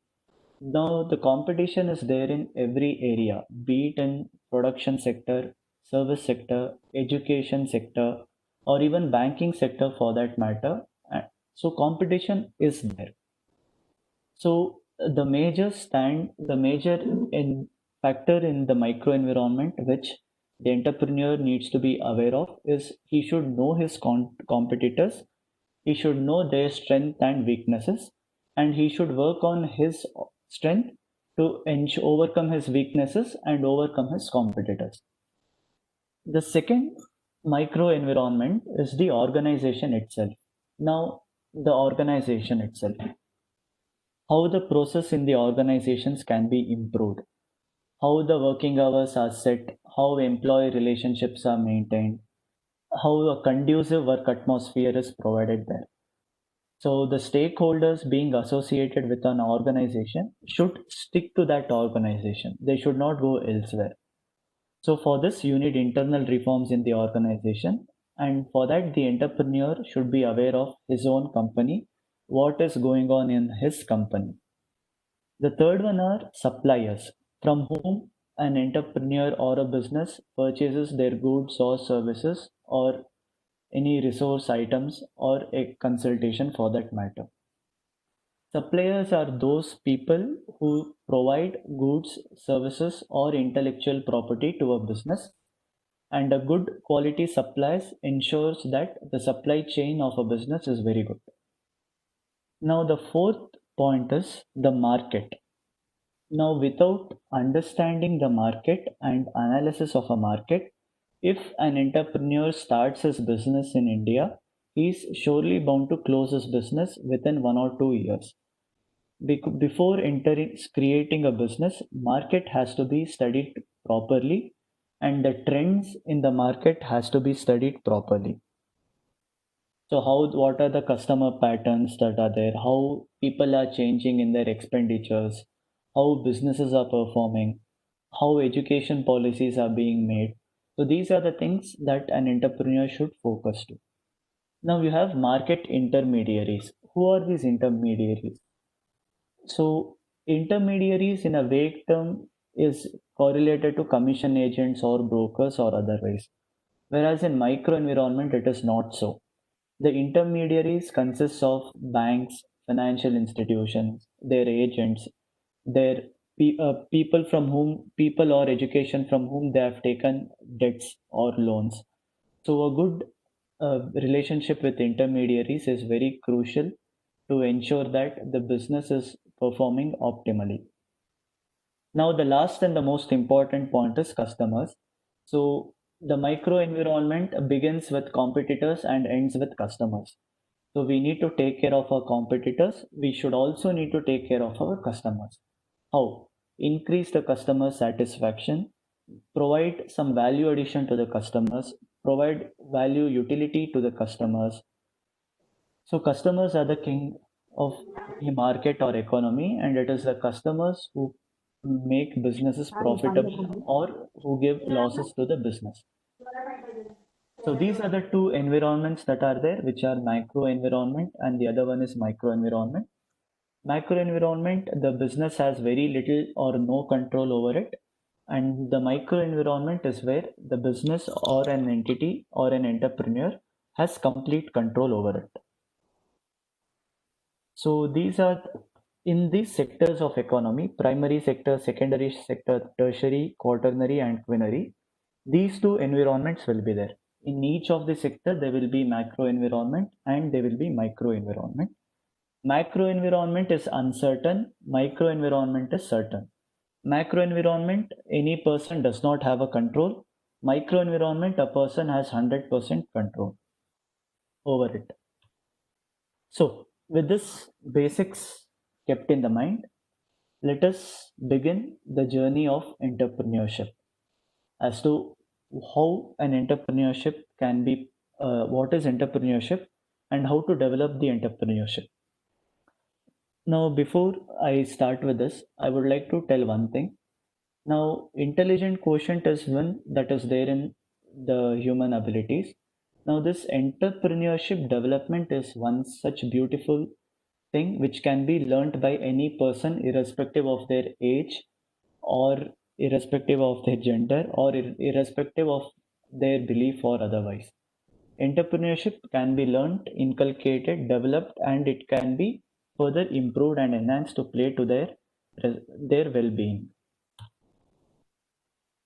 Now, the competition is there in every area, be it in production sector, service sector, education sector, or even banking sector for that matter. So competition is there. So the major factor in the micro environment which the entrepreneur needs to be aware of is he should know his competitors, he should know their strength and weaknesses, and he should work on his strength to overcome his weaknesses and overcome his competitors. The second micro environment is the organization itself. Now, the organization itself, how the process in the organizations can be improved, how the working hours are set, how employee relationships are maintained, how a conducive work atmosphere is provided there. So the stakeholders being associated with an organization should stick to that organization. They should not go elsewhere. So for this, you need internal reforms in the organization. And for that, the entrepreneur should be aware of his own company, what is going on in his company. The third one are suppliers, from whom an entrepreneur or a business purchases their goods or services or any resource items or a consultation for that matter. Suppliers are those people who provide goods, services, or intellectual property to a business, and a good quality supplies ensures that the supply chain of a business is very good. Now, the fourth point is the market. Now, without understanding the market and analysis of a market, if an entrepreneur starts his business in India, he is surely bound to close his business within 1 or 2 years. Before creating a business, market has to be studied properly, and the trends in the market has to be studied properly. So what are the customer patterns that are there? How people are changing in their expenditures? How businesses are performing? How education policies are being made? So these are the things that an entrepreneur should focus to. Now you have market intermediaries. Who are these intermediaries? So intermediaries in a vague term is correlated to commission agents or brokers or otherwise. Whereas in micro environment, it is not so. The intermediaries consist of banks, financial institutions, their agents, their people or education from whom they have taken debts or loans. So a good relationship with intermediaries is very crucial to ensure that the business is performing optimally. Now, the last and the most important point is customers. So, the micro environment begins with competitors and ends with customers. So, we need to take care of our competitors. We should also need to take care of our customers. How? Increase the customer satisfaction, provide some value addition to the customers, provide value utility to the customers. So, customers are the king of the market or economy, and it is the customers who make businesses profitable or who give losses to the business. So these are the two environments that are there, which are macro environment and the other one is micro environment. Macro environment, the business has very little or no control over it. And the micro environment is where the business or an entity or an entrepreneur has complete control over it. So these are in these sectors of economy, primary sector, secondary sector, tertiary, quaternary, and quinary. These two environments will be there. In each of the sector, there will be macro environment and there will be micro environment. Macro environment is uncertain, micro environment is certain. Macro environment, any person does not have a control. Micro environment, a person has 100% control over it. So, with this basics kept in the mind, let us begin the journey of entrepreneurship as to how an entrepreneurship can be, what is entrepreneurship and how to develop the entrepreneurship. Now, before I start with this, I would like to tell one thing. Now, intelligent quotient is one that is there in the human abilities. Now, this entrepreneurship development is one such beautiful thing which can be learnt by any person, irrespective of their age or irrespective of their gender or irrespective of their belief or otherwise. Entrepreneurship can be learnt, inculcated, developed, and it can be further improved and enhanced to play to their well-being.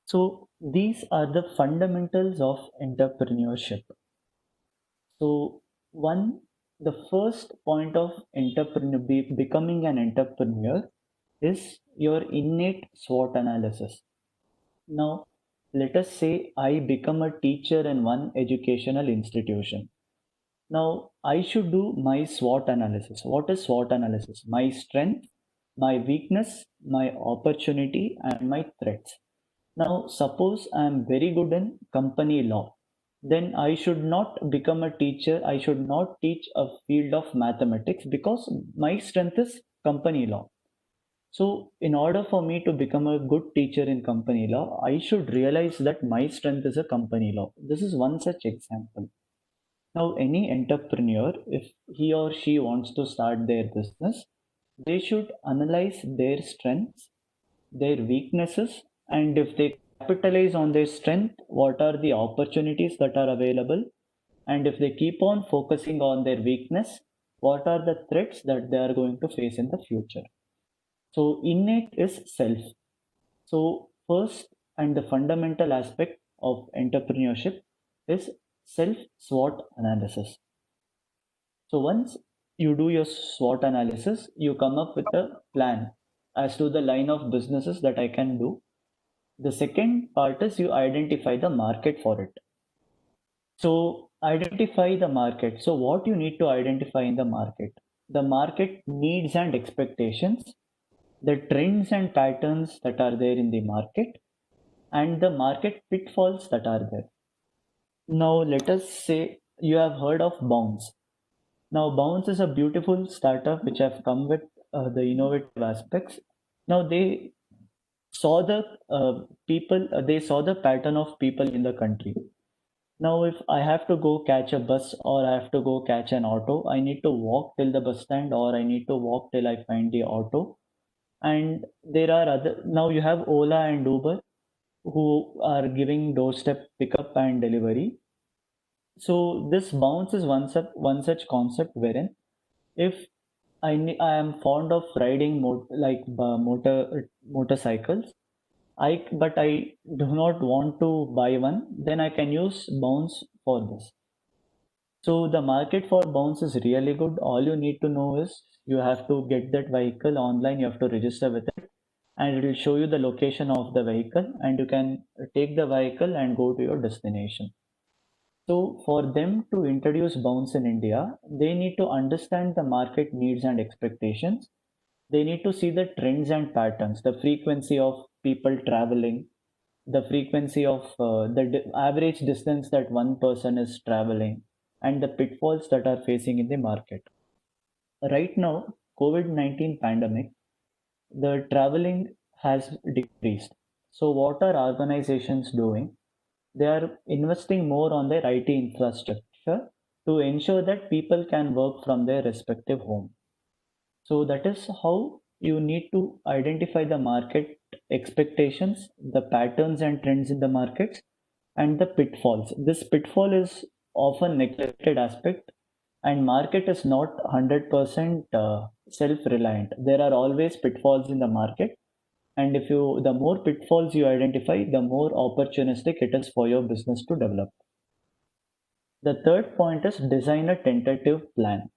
So these are the fundamentals of entrepreneurship. So the first point of becoming an entrepreneur is your innate SWOT analysis. Now, let us say I become a teacher in one educational institution. Now, I should do my SWOT analysis. What is SWOT analysis? My strength, my weakness, my opportunity, and my threats. Now, suppose I am very good in company law, then I should not become a teacher. I should not teach a field of mathematics because my strength is company law. So, in order for me to become a good teacher in company law, I should realize that my strength is a company law. This is one such example. Now, any entrepreneur, if he or she wants to start their business, they should analyze their strengths, their weaknesses, and if they capitalize on their strength, what are the opportunities that are available? And if they keep on focusing on their weakness, what are the threats that they are going to face in the future? So, innate is self. So, first and the fundamental aspect of entrepreneurship is self SWOT analysis. So, once you do your SWOT analysis, you come up with a plan as to the line of businesses that I can do. The second part is you identify the market for it. So, identify the market. So, what you need to identify in the market? The market needs and expectations, the trends and patterns that are there in the market, and the market pitfalls that are there. Now, let us say you have heard of Bounce. Now, Bounce is a beautiful startup which have come with the innovative aspects. Now, they saw the they saw the pattern of people in the country. Now, if I have to go catch a bus or I have to go catch an auto, I need to walk till the bus stand or I need to walk till I find the auto. And there are now you have Ola and Uber who are giving doorstep pickup and delivery. So this Bounce is one such concept wherein if I am fond of riding motorcycles, but I do not want to buy one, then I can use Bounce for this. So the market for bounce is really good. All you need to know is you have to get that vehicle online, you have to register with it, and it will show you the location of the vehicle, and you can take the vehicle and go to your destination. So for them to introduce bounce in India, they need to understand the market needs and expectations. They need to see the trends and patterns, the frequency of people traveling, the frequency of average distance that one person is traveling, and the pitfalls that are facing in the market. Right now, COVID-19 pandemic, the traveling has decreased. So what are organizations doing? They are investing more on their IT infrastructure to ensure that people can work from their respective home. So that is how you need to identify the market expectations, the patterns and trends in the markets, and the pitfalls. This pitfall is often neglected aspect, and market is not 100% self-reliant. There are always pitfalls in the market, and the more pitfalls you identify, the more opportunistic it is for your business to develop. The third point is design a tentative plan.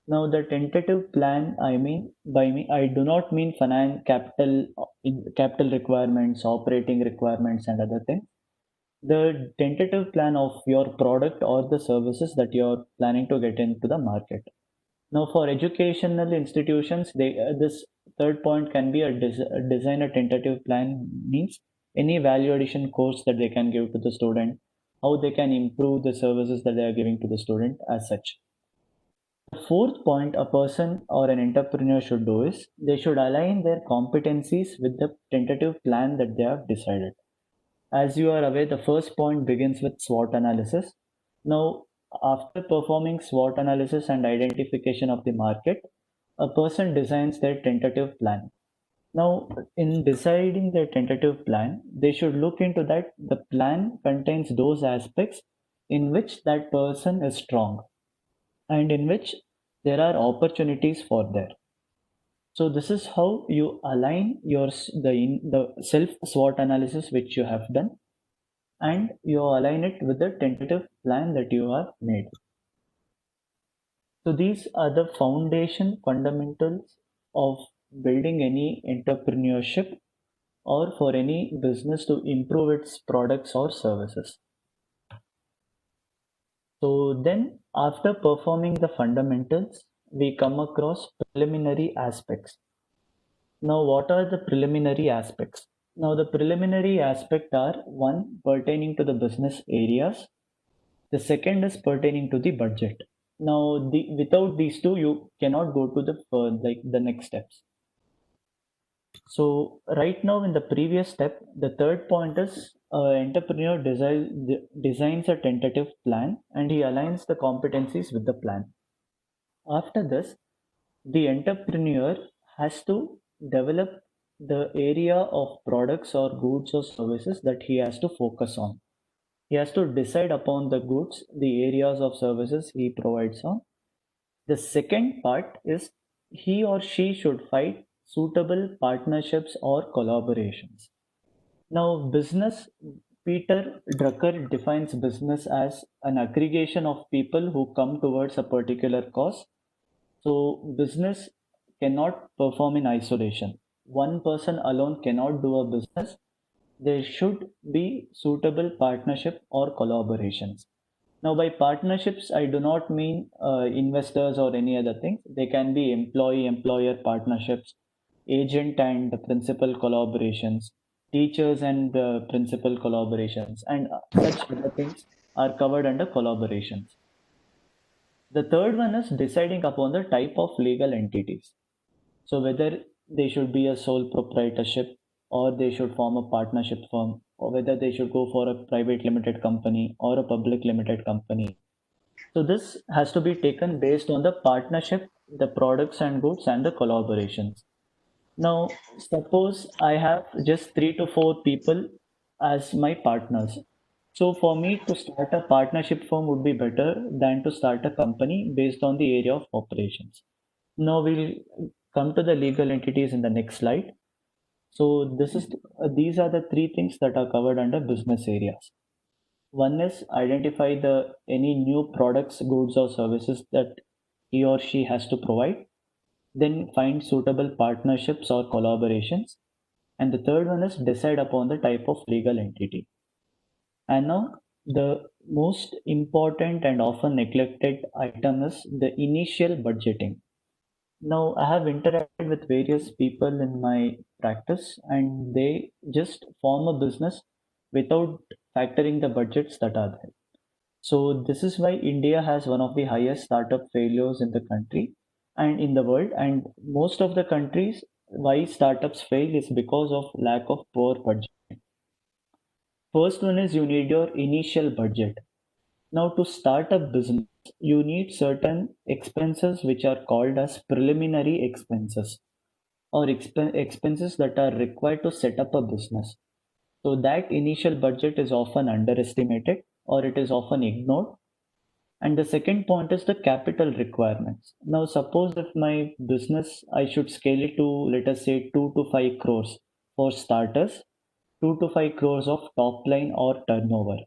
Now, the tentative plan, I do not mean finance, capital requirements, operating requirements, and other things. The tentative plan of your product or the services that you're planning to get into the market. Now, for educational institutions, this third point can be a design a tentative plan means any value addition course that they can give to the student, how they can improve the services that they are giving to the student as such. The fourth point a person or an entrepreneur should do is they should align their competencies with the tentative plan that they have decided. As you are aware, the first point begins with SWOT analysis. Now, after performing SWOT analysis and identification of the market, a person designs their tentative plan. Now, in deciding their tentative plan, they should look into that the plan contains those aspects in which that person is strong and in which there are opportunities for there. So this is how you align the self SWOT analysis which you have done, and you align it with the tentative plan that you have made. So these are the foundation fundamentals of building any entrepreneurship or for any business to improve its products or services. So then after performing the fundamentals, we come across preliminary aspects. Now, what are the preliminary aspects? Now, the preliminary aspect are one pertaining to the business areas. The second is pertaining to the budget. Now, without these two, you cannot go to the next steps. So right now in the previous step, the third point is entrepreneur designs a tentative plan and he aligns the competencies with the plan. After this, the entrepreneur has to develop the area of products or goods or services that he has to focus on. He has to decide upon the goods, the areas of services he provides on. The second part is he or she should find suitable partnerships or collaborations. Now, Peter Drucker defines business as an aggregation of people who come towards a particular cause. So, business cannot perform in isolation. One person alone cannot do a business. There should be suitable partnership or collaborations. Now, by partnerships, I do not mean investors or any other things. They can be employee-employer partnerships, agent and principal collaborations, teachers and principal collaborations, and such other things are covered under collaborations. The third one is deciding upon the type of legal entities. So whether they should be a sole proprietorship or they should form a partnership firm or whether they should go for a private limited company or a public limited company. So this has to be taken based on the partnership, the products and goods and the collaborations. Now, suppose I have just 3 to 4 people as my partners. So for me to start a partnership firm would be better than to start a company based on the area of operations. Now we'll come to the legal entities in the next slide. So these are the three things that are covered under business areas. One is identify the any new products, goods or services that he or she has to provide. Then find suitable partnerships or collaborations. And the third one is decide upon the type of legal entity. And now the most important and often neglected item is the initial budgeting. Now I have interacted with various people in my practice and they just form a business without factoring the budgets that are there. So this is why India has one of the highest startup failures in the country and in the world. And most of the countries why startups fail is because of lack of poor budget. First one is you need your initial budget. Now to start a business, you need certain expenses which are called as preliminary expenses or expenses that are required to set up a business. So that initial budget is often underestimated or it is often ignored. And the second point is the capital requirements. Now, suppose if my business, I should scale it to, let us say, 2 to 5 crores for starters, 2 to 5 crores of top line or turnover.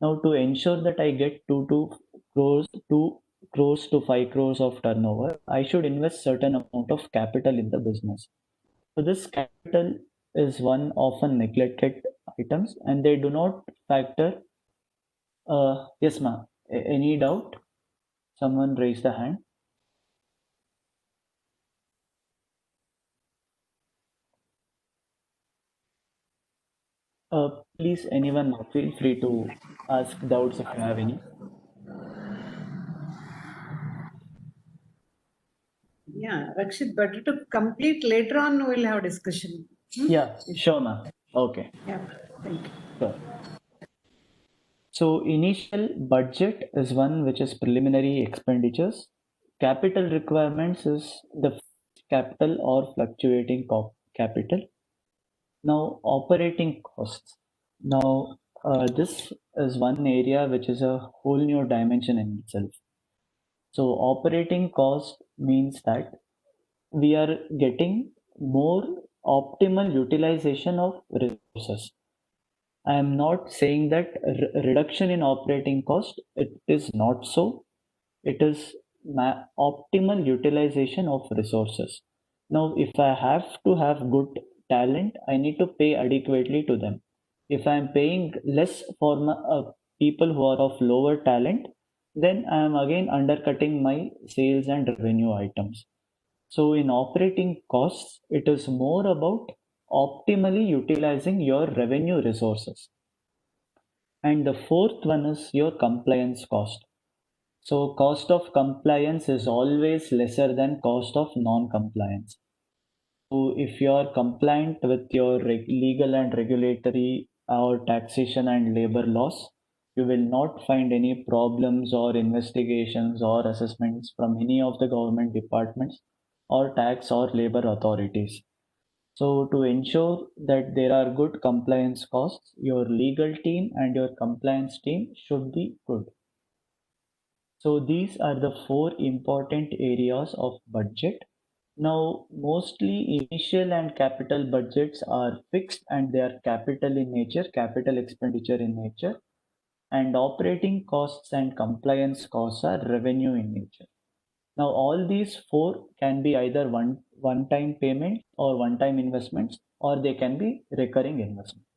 Now, to ensure that I get 2 crores to 5 crores of turnover, I should invest certain amount of capital in the business. So this capital is one often neglected items and they do not factor. Yes, ma'am. Any doubt? Someone raised the hand. Please, anyone, feel free to ask doubts if you have any. Yeah, Rakshit, better to complete later on. We'll have discussion. Yeah, sure, ma'am. Okay, Yeah, thank you. sure. So initial budget is one which is preliminary expenditures. Capital requirements is the capital or fluctuating capital. Now operating costs. Now this is one area which is a whole new dimension in itself. So operating cost means that we are getting more optimal utilization of resources. I am not saying that reduction in operating cost, it is not so. It is optimal utilization of resources. Now, if I have to have good talent, I need to pay adequately to them. If I am paying less for people who are of lower talent, then I am again undercutting my sales and revenue items. So in operating costs, it is more about optimally utilizing your revenue resources. And the fourth one is your compliance cost. So cost of compliance is always lesser than cost of non-compliance. So if you are compliant with your legal and regulatory or taxation and labor laws, you will not find any problems or investigations or assessments from any of the government departments or tax or labor authorities. So to ensure that there are good compliance costs, your legal team and your compliance team should be good. So these are the four important areas of budget. Now, mostly initial and capital budgets are fixed and they are capital in nature, capital expenditure in nature, and operating costs and compliance costs are revenue in nature. Now, all these four can be either one-time payment or one-time investments, or they can be recurring investments.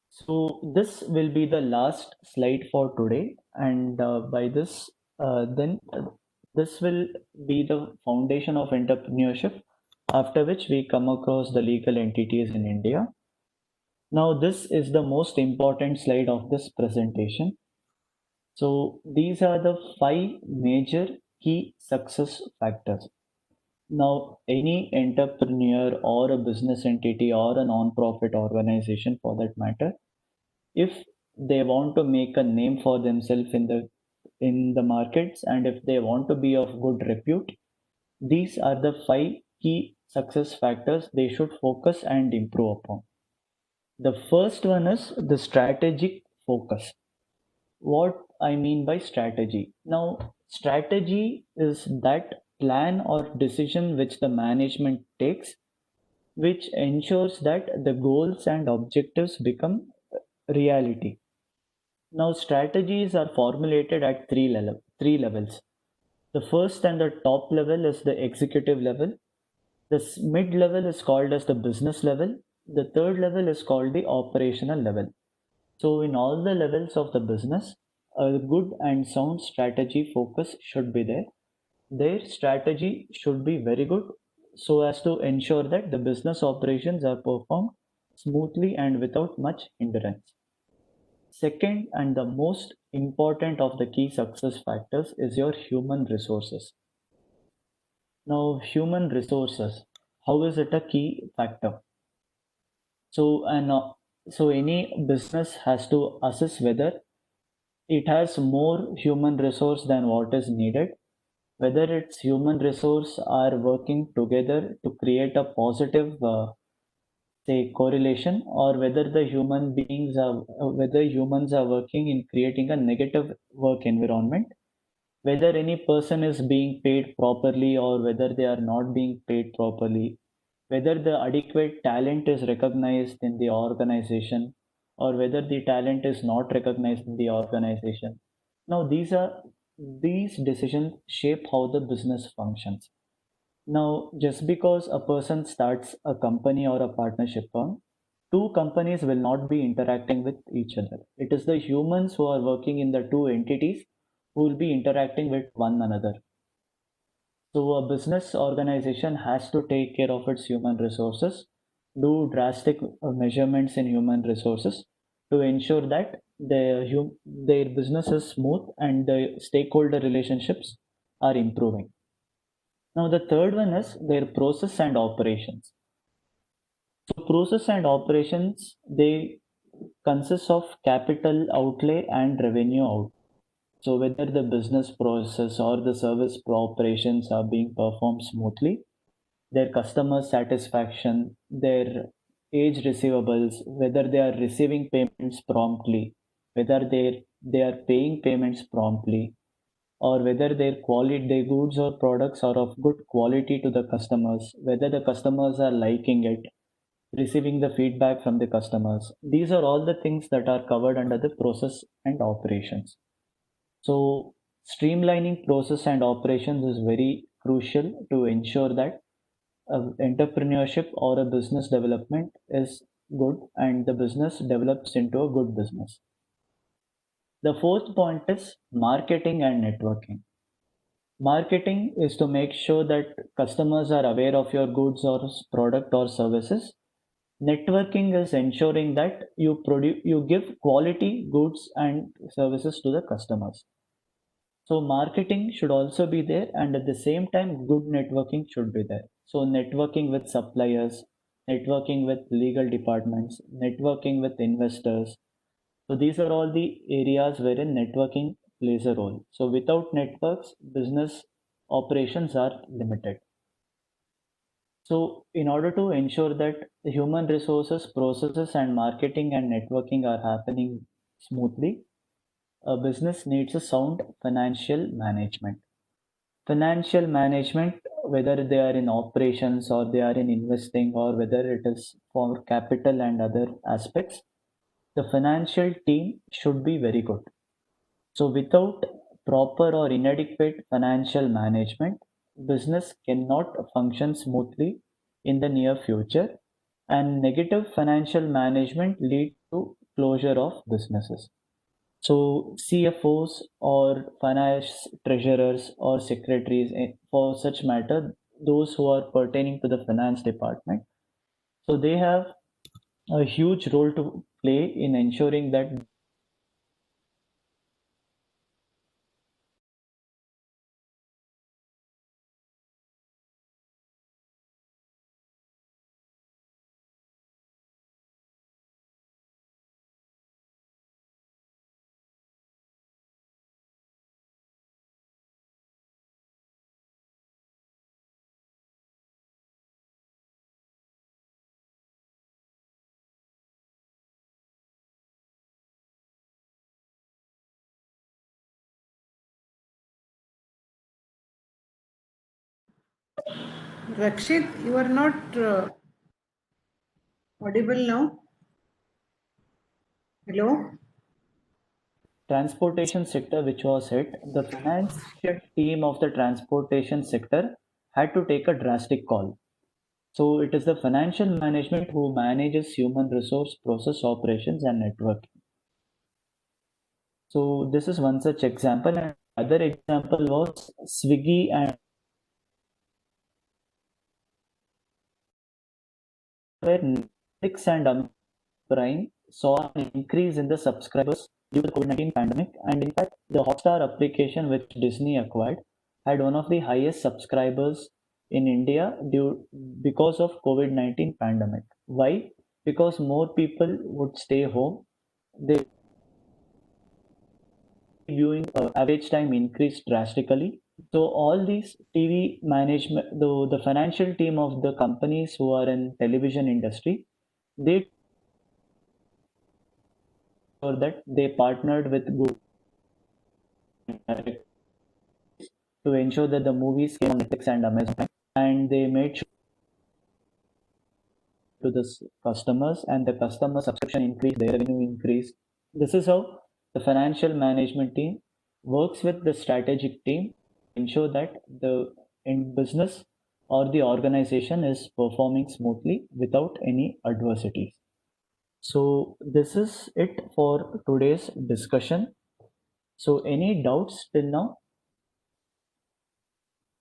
So this will be the last slide for today, and by this, this will be the foundation of entrepreneurship. After which we come across the legal entities in India. Now this is the most important slide of this presentation. So these are the 5 major key success factors. Now, any entrepreneur or a business entity or a non-profit organization for that matter, if they want to make a name for themselves in the markets and if they want to be of good repute, these are the 5 key success factors they should focus and improve upon. The first one is the strategic focus. What I mean by strategy. Now, strategy is that plan or decision which the management takes which ensures that the goals and objectives become reality. Now, strategies are formulated at three levels. The first and the top level is the executive level. The mid level is called as the business level. The third level is called the operational level. So, in all the levels of the business, a good and sound strategy focus should be there. Their strategy should be very good so as to ensure that the business operations are performed smoothly and without much hindrance. Second, and the most important of the key success factors is your human resources. Now, human resources, how is it a key factor? So, so any business has to assess whether it has more human resource than what is needed, whether its human resource are working together to create a positive, say, correlation, or whether the human beings are, whether humans are working in creating a negative work environment, whether any person is being paid properly or whether they are not being paid properly, whether the adequate talent is recognized in the organization or whether the talent is not recognized in the organization. Now these decisions shape how the business functions. Now, just because a person starts a company or a partnership firm, two companies will not be interacting with each other. It is the humans who are working in the two entities who will be interacting with one another. So, a business organization has to take care of its human resources, do drastic measurements in human resources to ensure that their business is smooth and the stakeholder relationships are improving. Now, the third one is their process and operations. So, process and operations, they consist of capital outlay and revenue out. So, whether the business process or the service operations are being performed smoothly, their customer satisfaction, their age receivables, whether they are receiving payments promptly, whether they are paying payments promptly, or whether their goods or products are of good quality to the customers, whether the customers are liking it, receiving the feedback from the customers. These are all the things that are covered under the process and operations. So streamlining process and operations is very crucial to ensure that entrepreneurship or a business development is good and the business develops into a good business. The fourth point is marketing and networking. Marketing is to make sure that customers are aware of your goods or product or services. Networking is ensuring that you give quality goods and services to the customers. So marketing should also be there, and at the same time, good networking should be there. So networking with suppliers, networking with legal departments, networking with investors. So these are all the areas wherein networking plays a role. So without networks, business operations are limited. So in order to ensure that the human resources, processes, and marketing and networking are happening smoothly, a business needs a sound financial management. Financial management, whether they are in operations or they are in investing or whether it is for capital and other aspects, the financial team should be very good. So without proper or inadequate financial management, business cannot function smoothly in the near future, and negative financial management lead to closure of businesses. So CFOs or finance treasurers or secretaries, for such matter, those who are pertaining to the finance department, so they have a huge role to play in ensuring that. Rakshit, you are not Audible now? Hello? Transportation sector which was hit, the financial team of the transportation sector had to take a drastic call. So it is the financial management who manages human resource, process operations, and networking. So this is one such example. And other example was Swiggy and where Netflix and Amazon Prime saw an increase in the subscribers due to the COVID-19 pandemic. And in fact, the Hotstar application which Disney acquired had one of the highest subscribers in India because of COVID-19 pandemic. Why? Because more people would stay home. The viewing average time increased drastically. So all these TV management, the financial team of the companies who are in television industry, they sure that they partnered with Google to ensure that the movies came on Netflix and Amazon, and they made sure to the customers, and the customer subscription increased, their revenue increased. This is how the financial management team works with the strategic team to ensure that the in business or the organization is performing smoothly without any adversities. So this is it for today's discussion. So any doubts till now?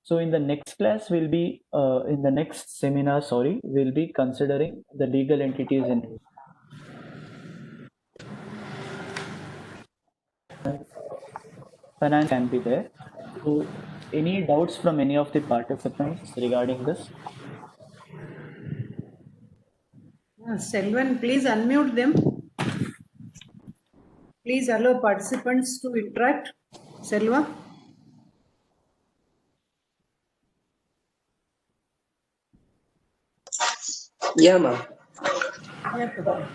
So in the next class, in the next seminar, we'll be considering the legal entities in finance can be there. So any doubts from any of the participants regarding this? Selvan, please unmute them. Please allow participants to interact. Selva? Yeah, ma'am. Yeah, Prabha.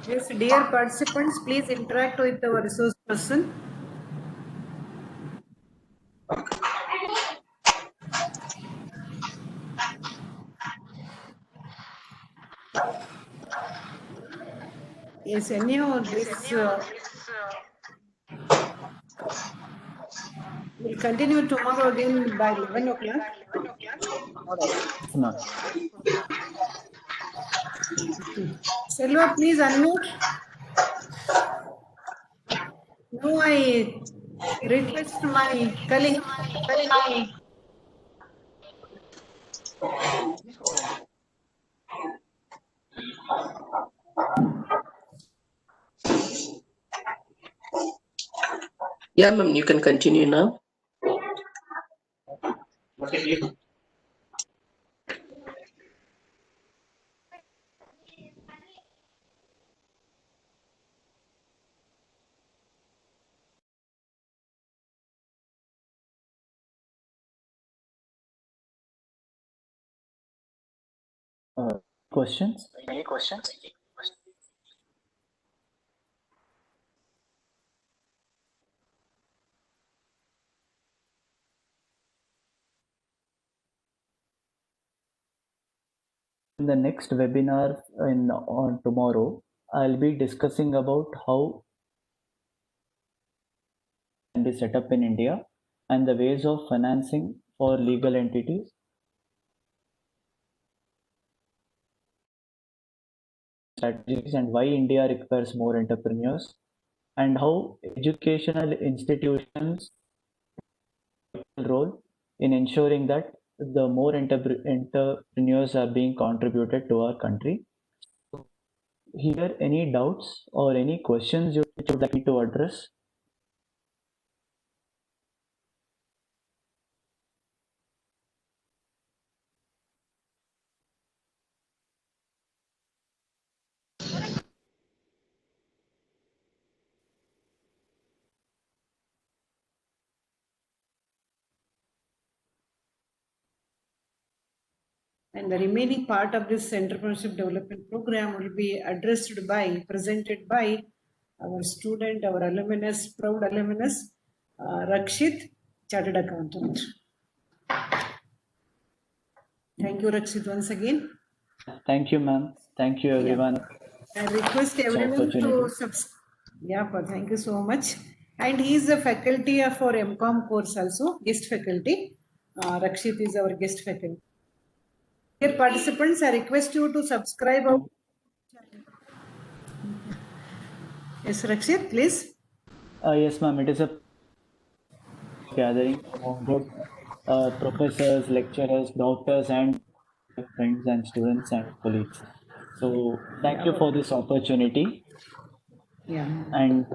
Yes, dear participants, please interact with our resource person. Yes, anyhow, this will continue tomorrow again by 11 o'clock. Yes, ma'am. Selva, please unmute. Now I request my colleague. Yeah, ma'am, you can continue now. Questions? Any questions? In the next webinar on tomorrow, I'll be discussing about how can be set up in India and the ways of financing for legal entities, strategies, and why India requires more entrepreneurs, and how educational institutions role in ensuring that the more entrepreneurs are being contributed to our country. Here, any doubts or any questions you would like me to address? And the remaining part of this entrepreneurship development program will be presented by our student, our alumnus, proud alumnus, Rakshit, Chartered Accountant. Thank you, Rakshit, once again. Thank you, ma'am. Thank you, everyone. I request everyone to opportunity. subscribe. Yeah, thank you so much. And he is a faculty for MCOM course also, guest faculty. Rakshit is our guest faculty. Dear participants, I request you to subscribe our. Yes, Rakshit, please. Yes, ma'am. It is a gathering among good professors, lecturers, doctors, and friends and students and colleagues. So thank you for this opportunity. Yeah. And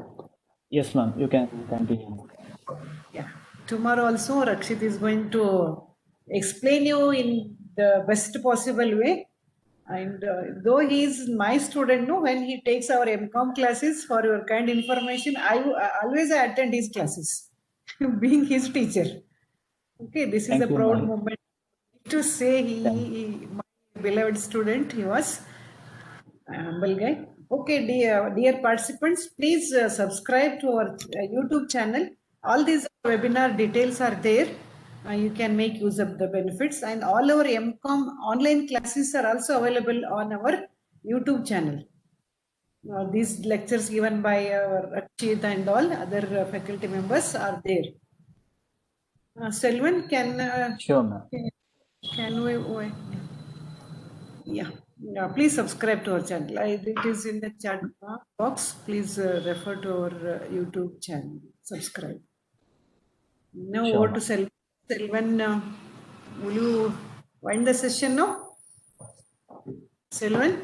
yes, ma'am, you can continue. Yeah. Tomorrow also Rakshit is going to explain you in the best possible way. And though he is my student, no, when he takes our MCOM classes, for your kind information, I always attend his classes, being his teacher. Okay, this is Thank a you, proud ma'am. moment to say Thank my beloved student, he was humble guy. Okay, dear participants, please subscribe to our YouTube channel. All these webinar details are there. You can make use of the benefits, and all our MCOM online classes are also available on our YouTube channel. These lectures given by Rakshit and all other faculty members are there. Selvan, Sure, ma'am. can we? Yeah. Yeah, please subscribe to our channel. It is in the chat box. Please refer to our YouTube channel. Subscribe. Now Sure, over ma'am. to Selvan. Will you wind the session now? Selvan?